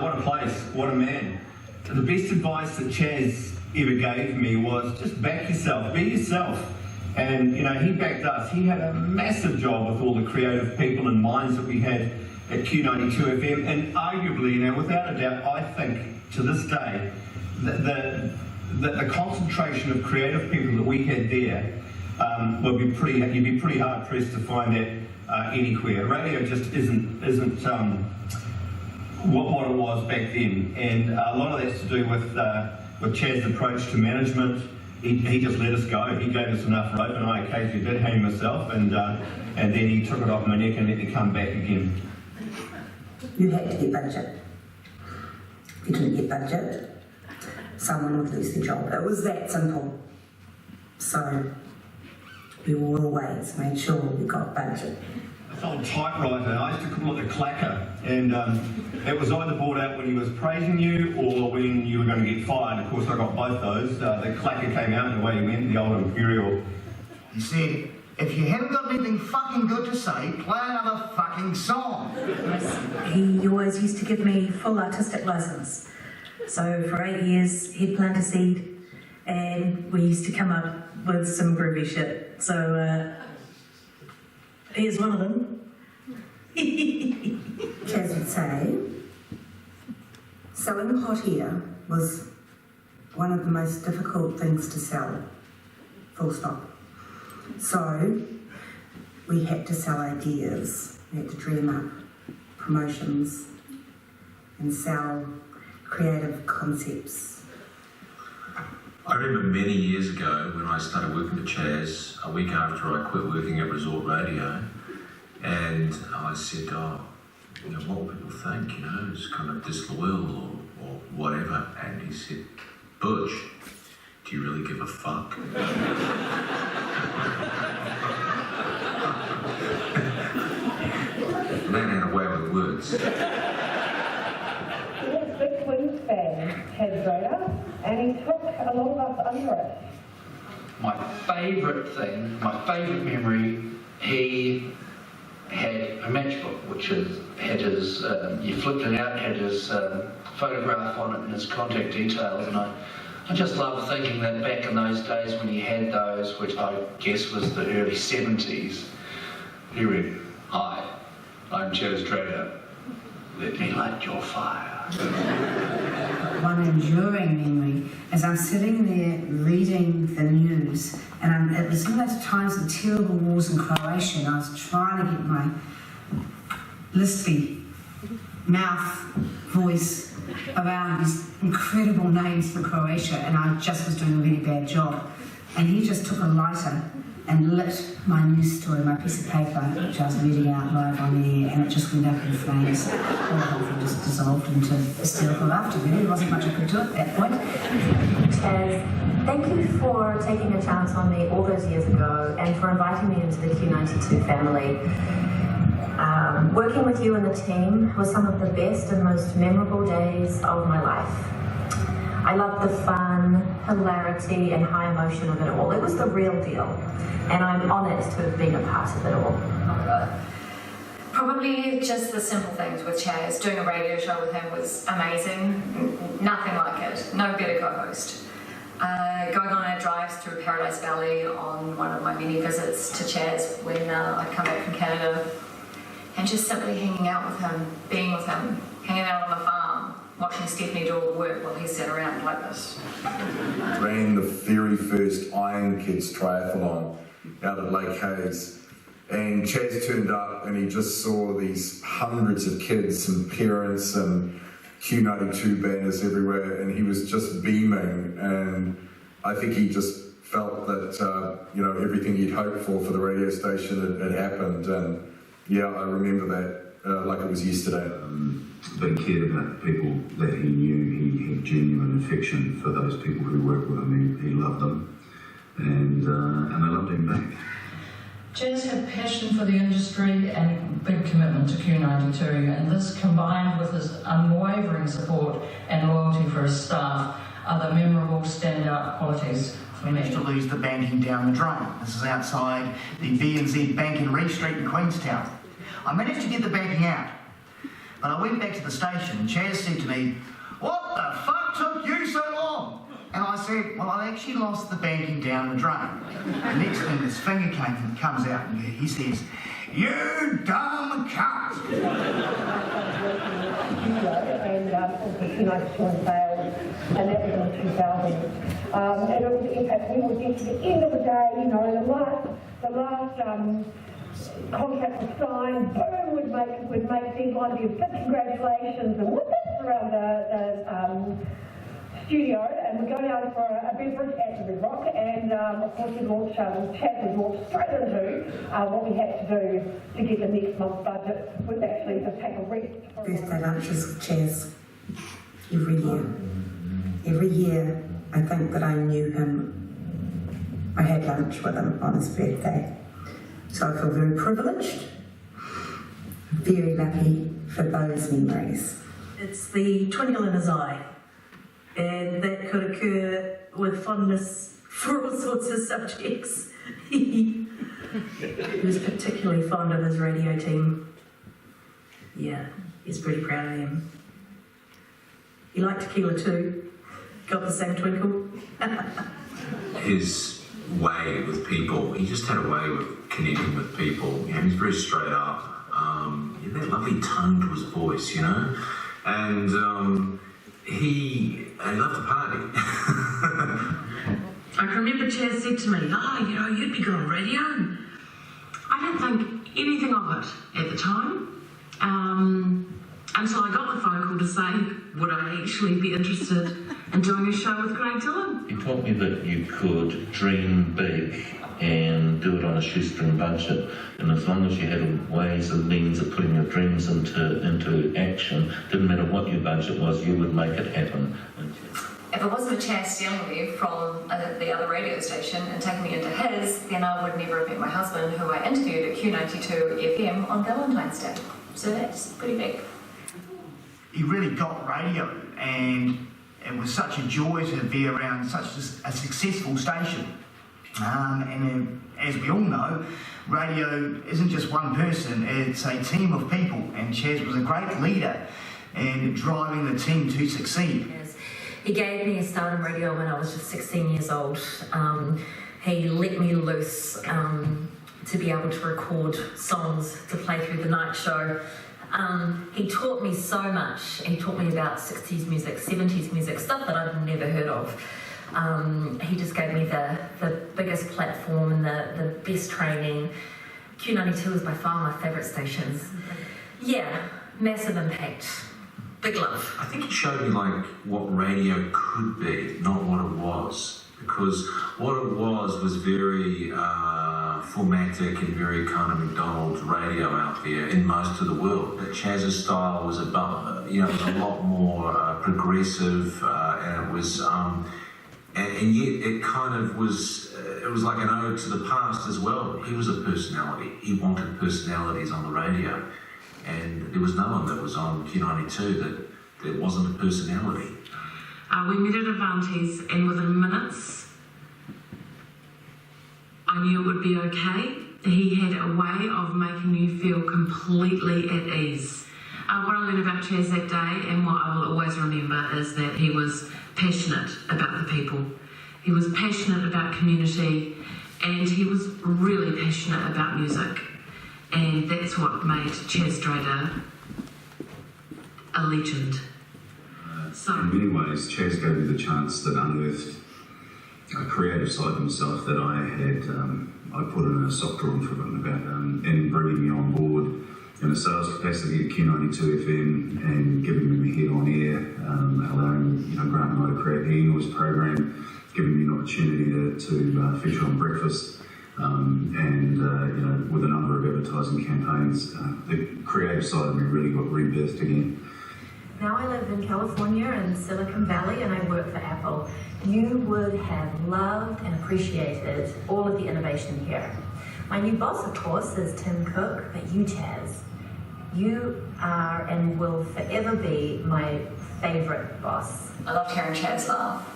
What a place, what a man. The best advice that Chaz ever gave me was just back yourself, be yourself. And, you know, he backed us. He had a massive job with all the creative people and minds that we had at Q92 FM. And arguably, you know, without a doubt, I think to this day, the concentration of creative people that we had there you'd be pretty hard pressed to find that anywhere. Radio just isn't what it was back then, and a lot of that's to do with Chaz's approach to management. He just let us go. He gave us enough rope, and I occasionally did hang myself, and then he took it off my neck and let me come back again. You had to get budget. If you didn't get budget, someone would lose their job. It was that simple. So we always made sure we got budget. This old typewriter, I used to call it a clacker, and it was either brought out when he was praising you or when you were going to get fired. Of course, I got both those. The clacker came out and away he went, the old Imperial. He said, if you haven't got anything fucking good to say, play another fucking song. He always used to give me full artistic license. So for 8 years, he'd plant a seed, and we used to come up with some groovy shit. So here's one of them. Chaz would say, selling hot air was one of the most difficult things to sell, full stop. So we had to sell ideas, we had to dream up promotions and sell creative concepts. I remember many years ago when I started working for Chaz, a week after I quit working at Resort Radio, and I said, you know, what will people think, you know, it's kind of disloyal or whatever, and he said, Butch, do you really give a fuck? Man had a way with words. He was a big Twins fan, Chaz Drader, and he took a lot of us under it. My favourite thing, my favourite memory, he had a matchbook which had his, you flipped it out, had his photograph on it and his contact details, and I just love thinking that back in those days when he had those, which I guess was the early 70s, he read, "Hi, I'm Chaz Drader. Let me light your fire." One enduring memory is I'm sitting there reading the news, and it was in those times of the terrible wars in Croatia, and I was trying to get my lispy mouth voice around these incredible names for Croatia, and I just was doing a really bad job. And he just took a lighter and lit my news story, my piece of paper, which I was reading out live on air, and it just went up in flames. The whole thing just dissolved into hysterical laughter, really. There wasn't much I could do at that point. Chaz, thank you for taking a chance on me all those years ago and for inviting me into the Q92 family. Working with you and the team was some of the best and most memorable days of my life. I loved the fun, hilarity and high emotion of it all. It was the real deal, and I'm honoured to have been a part of it all. Probably just the simple things with Chaz. Doing a radio show with him was amazing. Nothing like it. No better co-host. Going on our drives through Paradise Valley on one of my many visits to Chaz when I'd come back from Canada, and just simply hanging out with him, being with him, hanging out on the farm, watching Stephanie do all the work while he sat around like this. Ran the very first Iron Kids triathlon out at Lake Hayes, and Chaz turned up and he just saw these hundreds of kids and parents and Q92 banners everywhere, and he was just beaming, and I think he just felt that you know, everything he'd hoped for the radio station had happened, and yeah, I remember that like it was yesterday. but he cared about the people that he knew. He had genuine affection for those people who worked with him. He loved them, and they loved him back. Chaz had passion for the industry and a big commitment to Q92, and this combined with his unwavering support and loyalty for his staff are the memorable standout qualities for We me. managed to lose the banking down the drain. This is outside the B&Z Bank in Reed Street in Queenstown. I managed to get the banking out, but I went back to the station and Chaz said to me, "What the fuck took you so long?" And I said, "Well, I actually lost the banking down the drain." The next thing, this finger comes out and he says, "You dumb cunt!" And also 292 in sales, and that was in 2000. And it was, in fact, we would get to the end of the day, you know, the last contract was signed, boom, would make deadline, be a big congratulations, and whoop around the studio, and we'd go down for a beverage at the Red Rock, and of course we'd launch, Chaz would launch straight into what we had to do to get the next month's budget, was actually to take a rest. Birthday lunches with Chaz every year. Every year, I think that I knew him. I had lunch with him on his birthday. So I feel very privileged, very lucky for those memories. It's the twinkle in his eye, and that could occur with fondness for all sorts of subjects. He was particularly fond of his radio team. Yeah, he's pretty proud of them. He liked tequila too. Got the same twinkle. His way with people, he just had a way of connecting with people. You know, he's very straight up. He had that lovely tone to his voice, you know, and he loved to party. I can remember Chaz said to me, "Oh, you know, you'd be good on radio." And I didn't think anything of it at the time, until I got the phone call to say, would I actually be interested in doing a show with Greg Dillon? You taught me that you could dream big and do it on a shoestring budget, and as long as you had ways and means of putting your dreams into action, didn't matter what your budget was, you would make it happen. If it wasn't a Chaz stealing me from the other radio station and taking me into his, then I would never have met my husband, who I interviewed at Q92 FM on Valentine's Day. So that's pretty big. He really got radio, and it was such a joy to be around such a successful station. And as we all know, radio isn't just one person, it's a team of people, and Chaz was a great leader in driving the team to succeed. He gave me a start in radio when I was just 16 years old. He let me loose to be able to record songs to play through the night show. He taught me so much. He taught me about 60s music, 70s music, stuff that I'd never heard of. He just gave me the biggest platform and the best training. Q92 was by far my favourite station. Yeah, massive impact. Big love. I think it showed me like what radio could be, not what it was. Because what it was very formatic and very kind of McDonald's radio out there in most of the world. But Chaz's style was above, it was a lot more progressive, and it was, and yet it kind of was, it was like an ode to the past as well. He was a personality. He wanted personalities on the radio. And there was no one that was on Q92 that wasn't a personality. We met at Avanti's, and within minutes, I knew it would be okay. He had a way of making you feel completely at ease. What I learned about Chaz that day, and what I will always remember, is that he was passionate about the people. He was passionate about community, and he was really passionate about music. And that's what made Chaz Drader a legend. In many ways, Chaz gave me the chance that unearthed a creative side of himself that I had, I put in a soft drawing for him about, and bringing me on board in a sales capacity at Q92 FM and giving me my head on air, allowing Grant and I to create the English program, giving me an opportunity to feature on breakfast. And with a number of advertising campaigns, the creative side of me really got rebirthed again. Now I live in California in Silicon Valley and I work for Apple. You would have loved and appreciated all of the innovation here. My new boss, of course, is Tim Cook, but you, Chaz, you are and will forever be my favourite boss. I loved hearing Chaz laugh.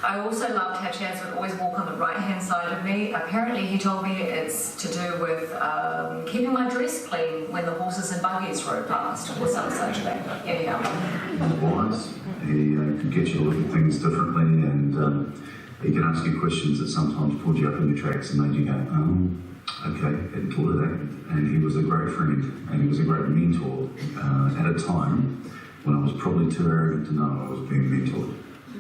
I also loved how Chaz would always walk on the right-hand side of me. Apparently he told me it's to do with keeping my dress clean when the horses and buggies rode past, or some such thing. Anyhow. Wise. He could get you to look at things differently, and he could ask you questions that sometimes pulled you up in your tracks and made you go, oh, okay, hadn't thought of that. And he was a great friend, and he was a great mentor at a time when I was probably too arrogant to know I was being mentored.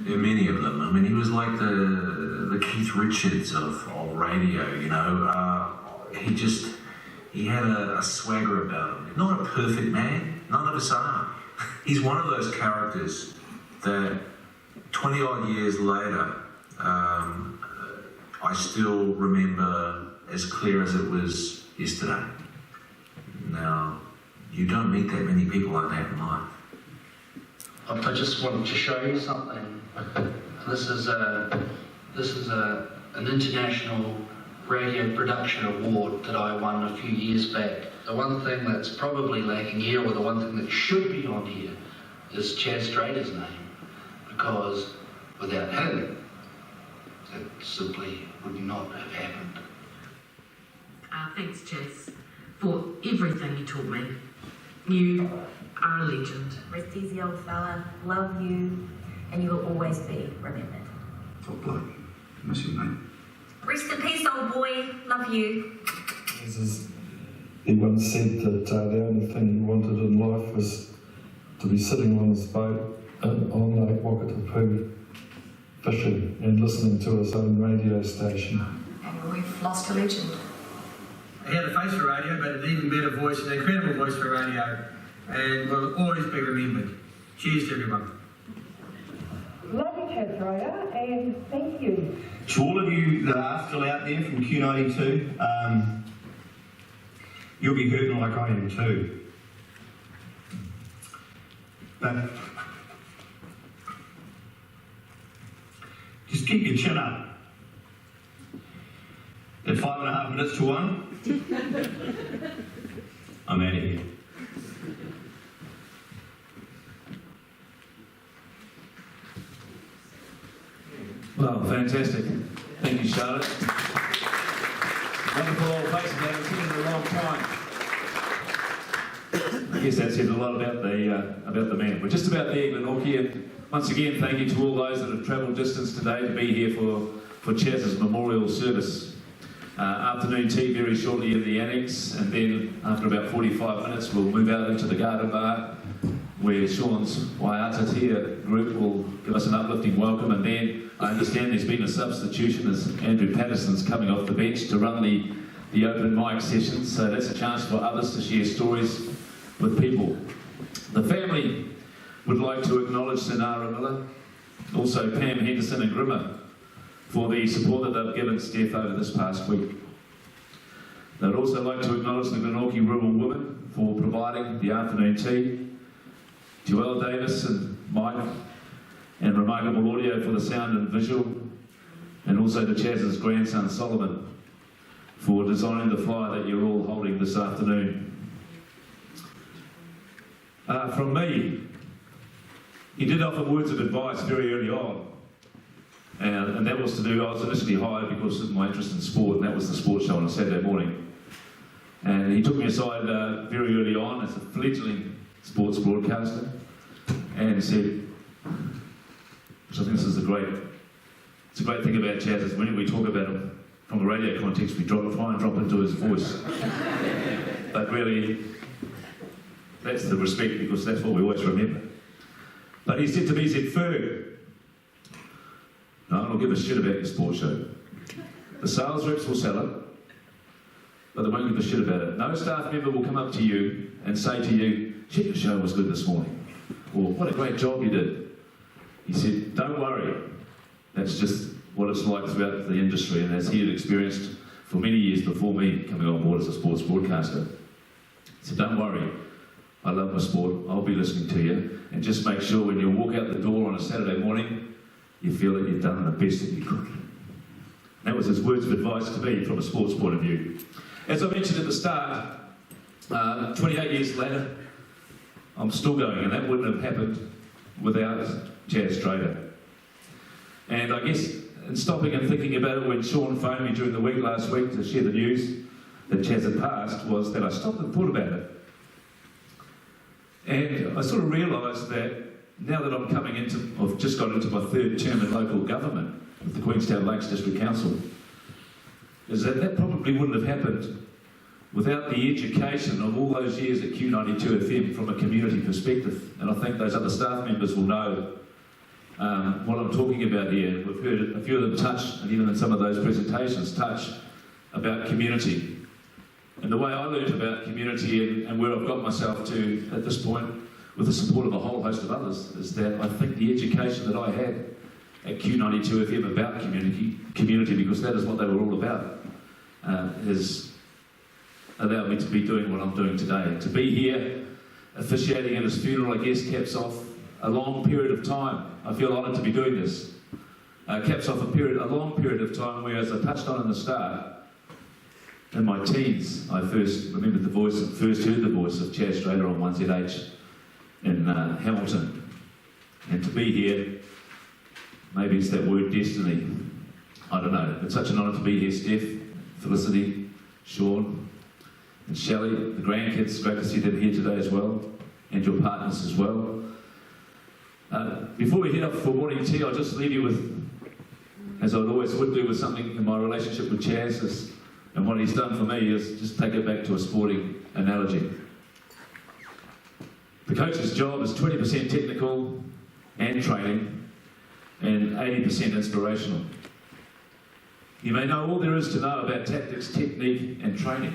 Yeah, many of them. I mean, he was like the Keith Richards of radio, you know. He had a swagger about him. Not a perfect man, none of us are. He's one of those characters that 20 odd years later, I still remember as clear as it was yesterday. Now, you don't meet that many people like that in life. I just wanted to show you something. This is an international radio production award that I won a few years back. The one thing that's probably lacking here, or the one thing that should be on here, is Chaz Drader's name, because without him, it simply would not have happened. Thanks, Chaz, for everything you taught me. You are a legend. Rest easy, old fella. Love you, and you will always be remembered. Top bloke. Miss you, mate. Rest in peace, old boy. Love you. He once said that the only thing he wanted in life was to be sitting on his boat on Lake Wakatipu, fishing and listening to his own radio station. And we've lost a legend. He had a face for radio, but an even better voice, an incredible voice for radio, and will always be remembered. Cheers to everyone. Love you, Chaz Drader, and thank you. To all of you that are still out there from Q92, you'll be hurting like I am too. But just keep your chin up. At 5.5 minutes to 1, I'm out of here. Well, fantastic. Thank you, Charlotte. Wonderful old face, I haven't seen it in a long time. I guess that says a lot about the man. We're just about there, Glenorchy, and once again, thank you to all those that have travelled distance today to be here for Chaz's memorial service. Afternoon tea very shortly in the annex, and then after about 45 minutes we'll move out into the garden bar where Sean's Waiata Tia group will give us an uplifting welcome, and then I understand there's been a substitution as Andrew Patterson's coming off the bench to run the open mic sessions, so that's a chance for others to share stories with people. The family would like to acknowledge Sinara Miller, also Pam Henderson and Grimmer, for the support that they've given Steph over this past week. They'd also like to acknowledge the Glenorchy rural women for providing the afternoon tea, Joelle Davis and Mike, and Remarkable Audio for the sound and visual, and also to Chaz's grandson Solomon for designing the flyer that you're all holding this afternoon. From me, he did offer words of advice very early on. And that was to do, I was initially hired because of my interest in sport, and that was the sports show on a Saturday morning. And he took me aside very early on as a fledgling sports broadcaster and said, which I think this is a great thing about Chaz, is whenever we talk about him from a radio context, we try and drop into his voice. But really, that's the respect, because that's what we always remember. But he said to me, he said, Ferg, no, I don't give a shit about your sports show. The sales reps will sell it, but they won't give a shit about it. No staff member will come up to you and say to you, shit, your show was good this morning. Or, what a great job you did. He said, don't worry. That's just what it's like throughout the industry, and as he had experienced for many years before me coming on board as a sports broadcaster. He said, don't worry. I love my sport. I'll be listening to you. And just make sure when you walk out the door on a Saturday morning, you feel that you've done the best that you could. That was his words of advice to me from a sports point of view. As I mentioned at the start, 28 years later, I'm still going, and that wouldn't have happened without Chaz Trader. And I guess in stopping and thinking about it when Sean phoned me during the week last week to share the news that Chaz had passed, was that I stopped and thought about it. And I sort of realised that now that I've just got into my third term in local government with the Queenstown Lakes District Council, is that probably wouldn't have happened without the education of all those years at Q92 FM from a community perspective. And I think those other staff members will know what I'm talking about here. We've heard a few of them touch, and even in some of those presentations, touch about community. And the way I learned about community and where I've got myself to at this point, with the support of a whole host of others, is that I think the education that I had at Q92 FM about community, because that is what they were all about, has allowed me to be doing what I'm doing today. To be here, officiating at his funeral, I guess, caps off a long period of time. I feel honoured to be doing this. Caps off a long period of time where, as I touched on in the start, in my teens, I first heard the voice of Chaz Trader on 1ZH in Hamilton. And to be here, maybe it's that word destiny. I don't know. It's such an honour to be here, Steph, Felicity, Sean, and Shelley, the grandkids. Great to see them here today as well, and your partners as well. Before we head off for morning tea, I'll just leave you with, as I always would do with something in my relationship with Chaz, and what he's done for me is just take it back to a sporting analogy. The coach's job is 20% technical and training, and 80% inspirational. You may know all there is to know about tactics, technique, and training.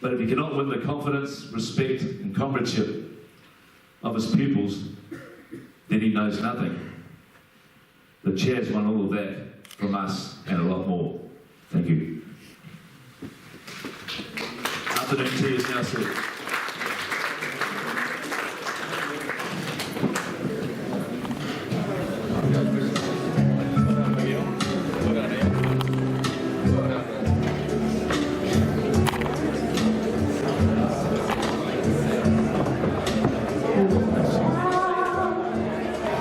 But if he cannot win the confidence, respect, and comradeship of his pupils, then he knows nothing. But Chaz won all of that from us and a lot more. Thank you. Afternoon tea is now served.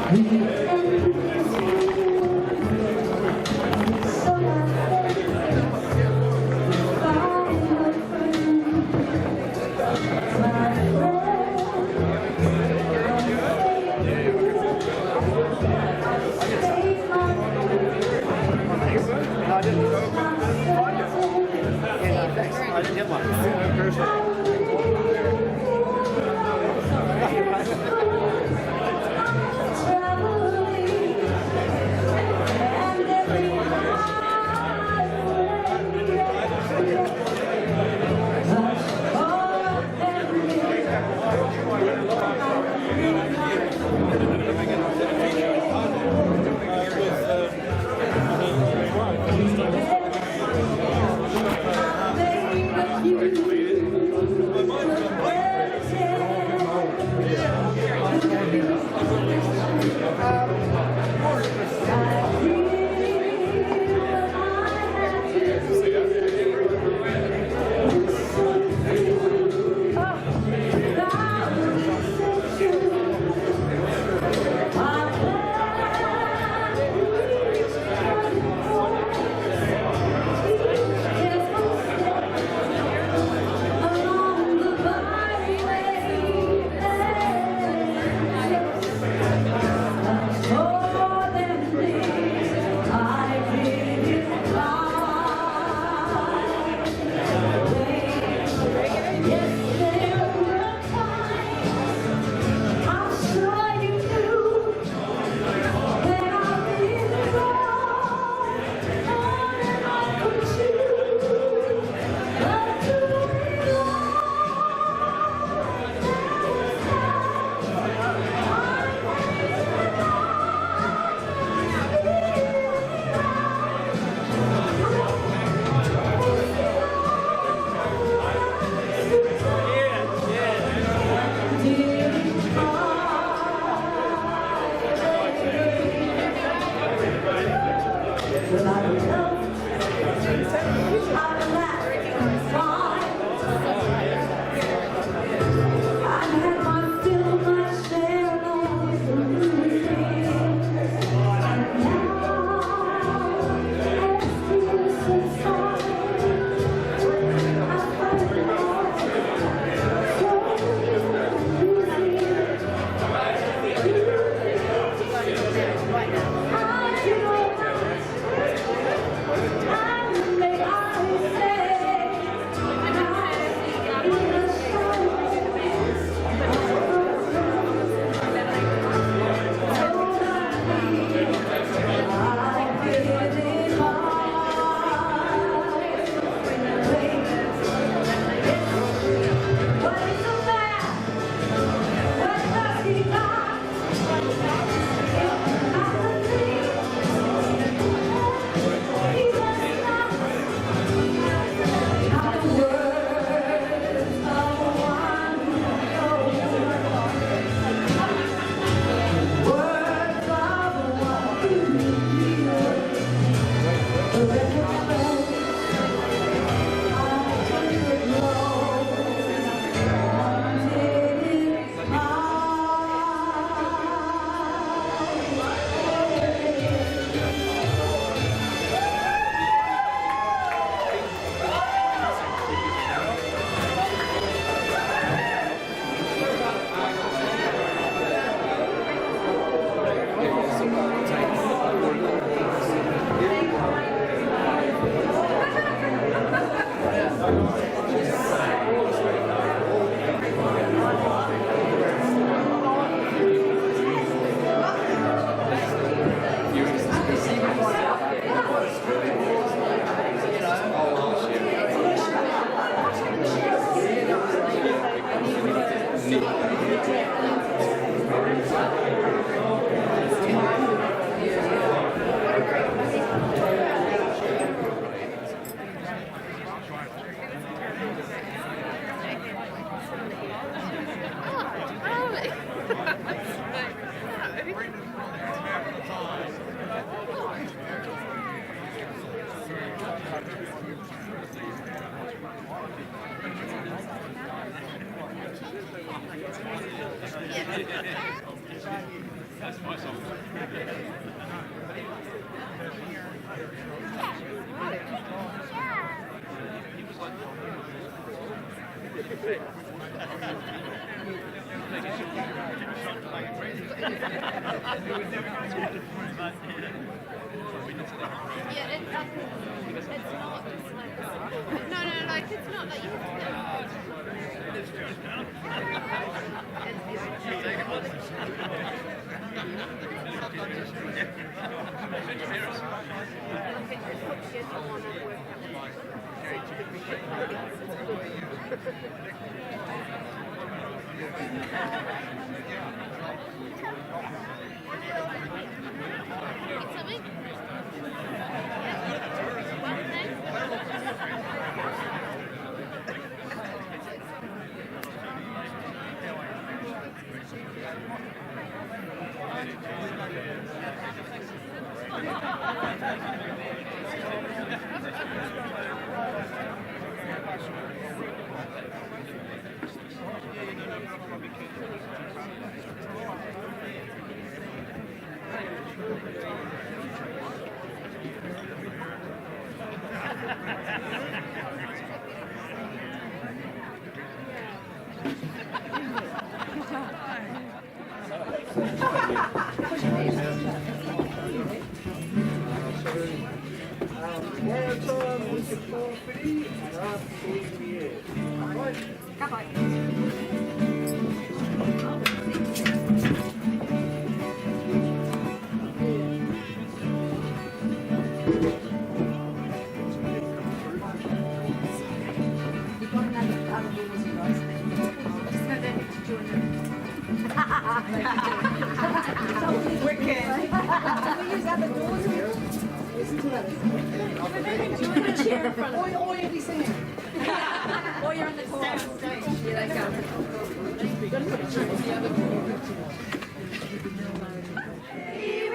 Thank you. Here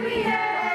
we are,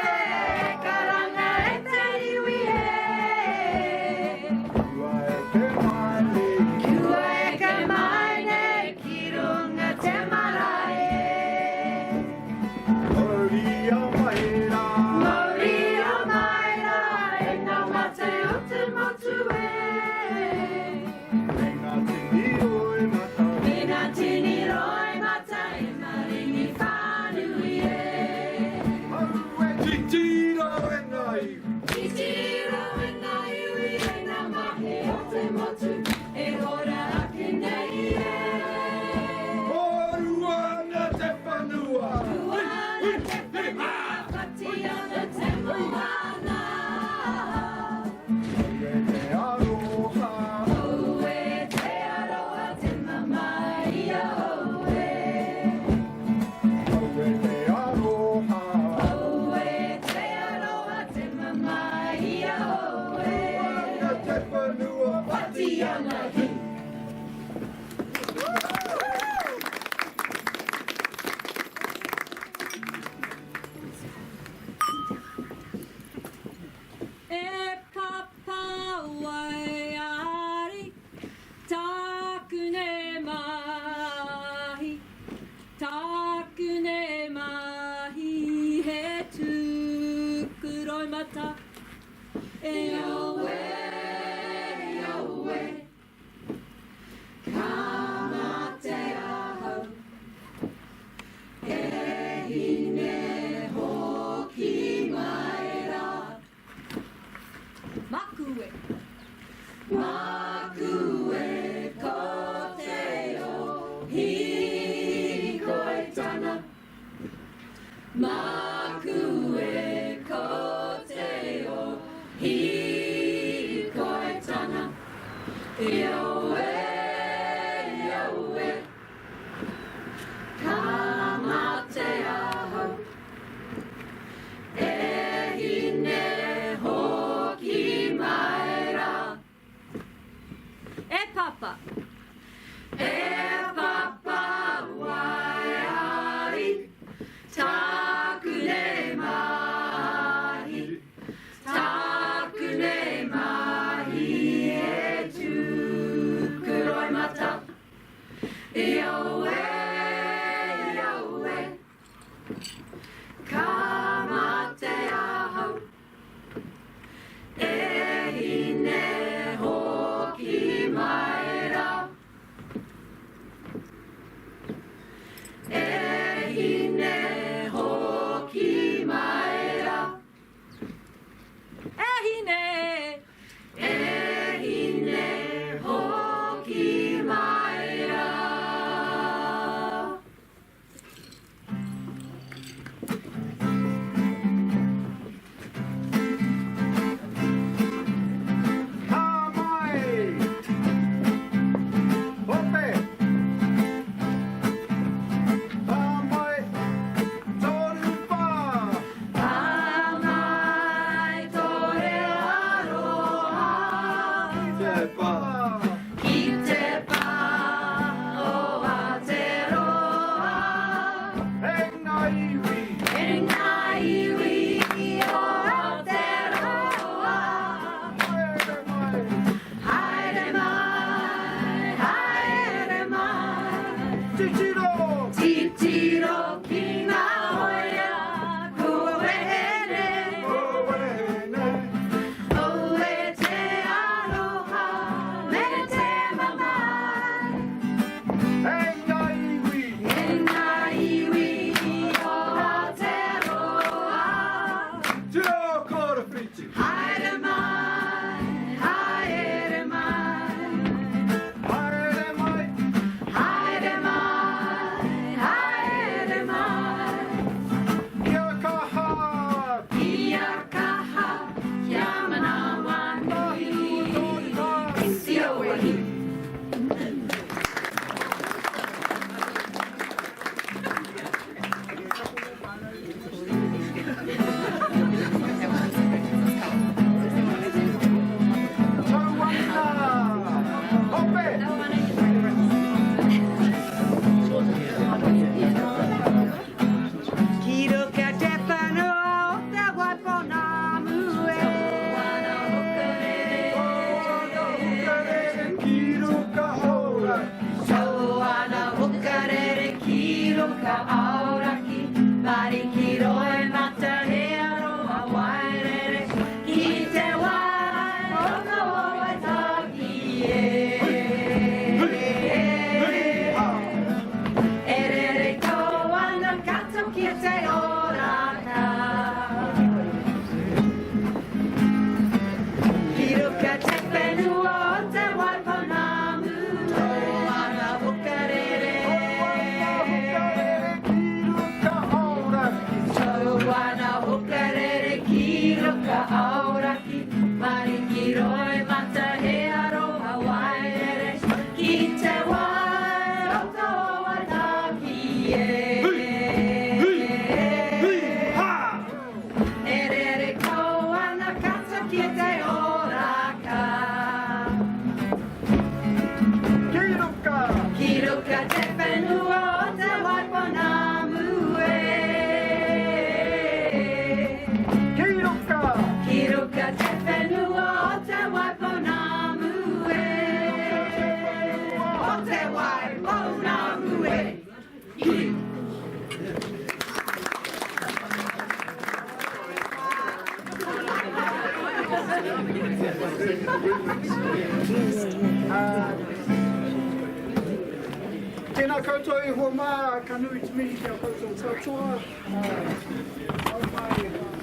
Tēnā koutou e hoa mā, kanui te mihi kia koutou tautoa.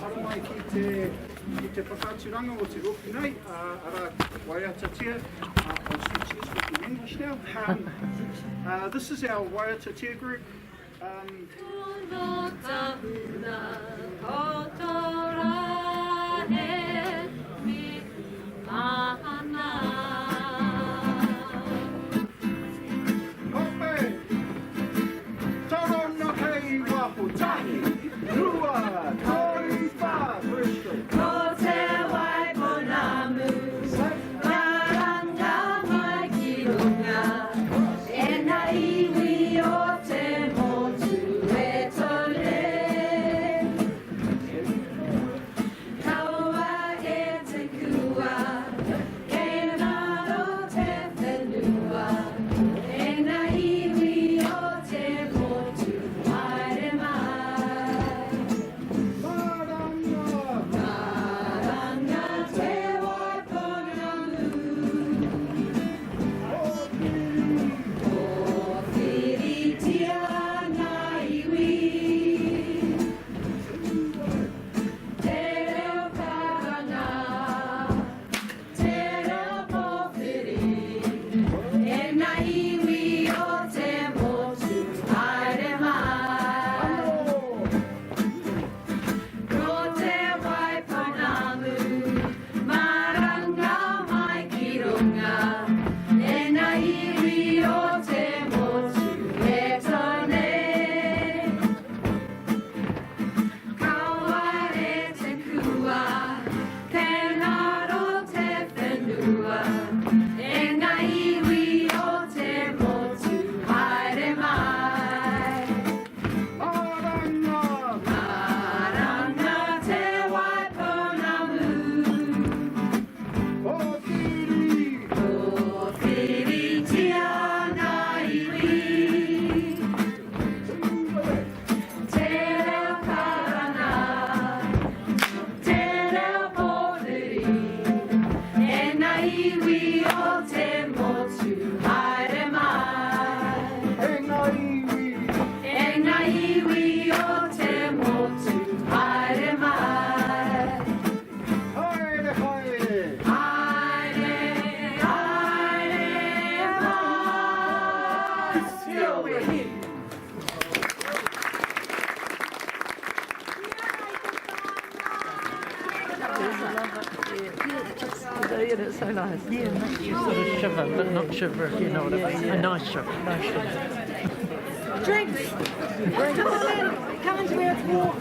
Haramai ki te whakāturanga o te roki nei, ara waiata tia. I'll switch this with the English now. This is our waiata tia group. It's so nice. Yeah, makes you sort of shiver, but not shiver, if you know what I mean. A nice shiver, nice shiver. Drinks! Come on in, come into where it's warm.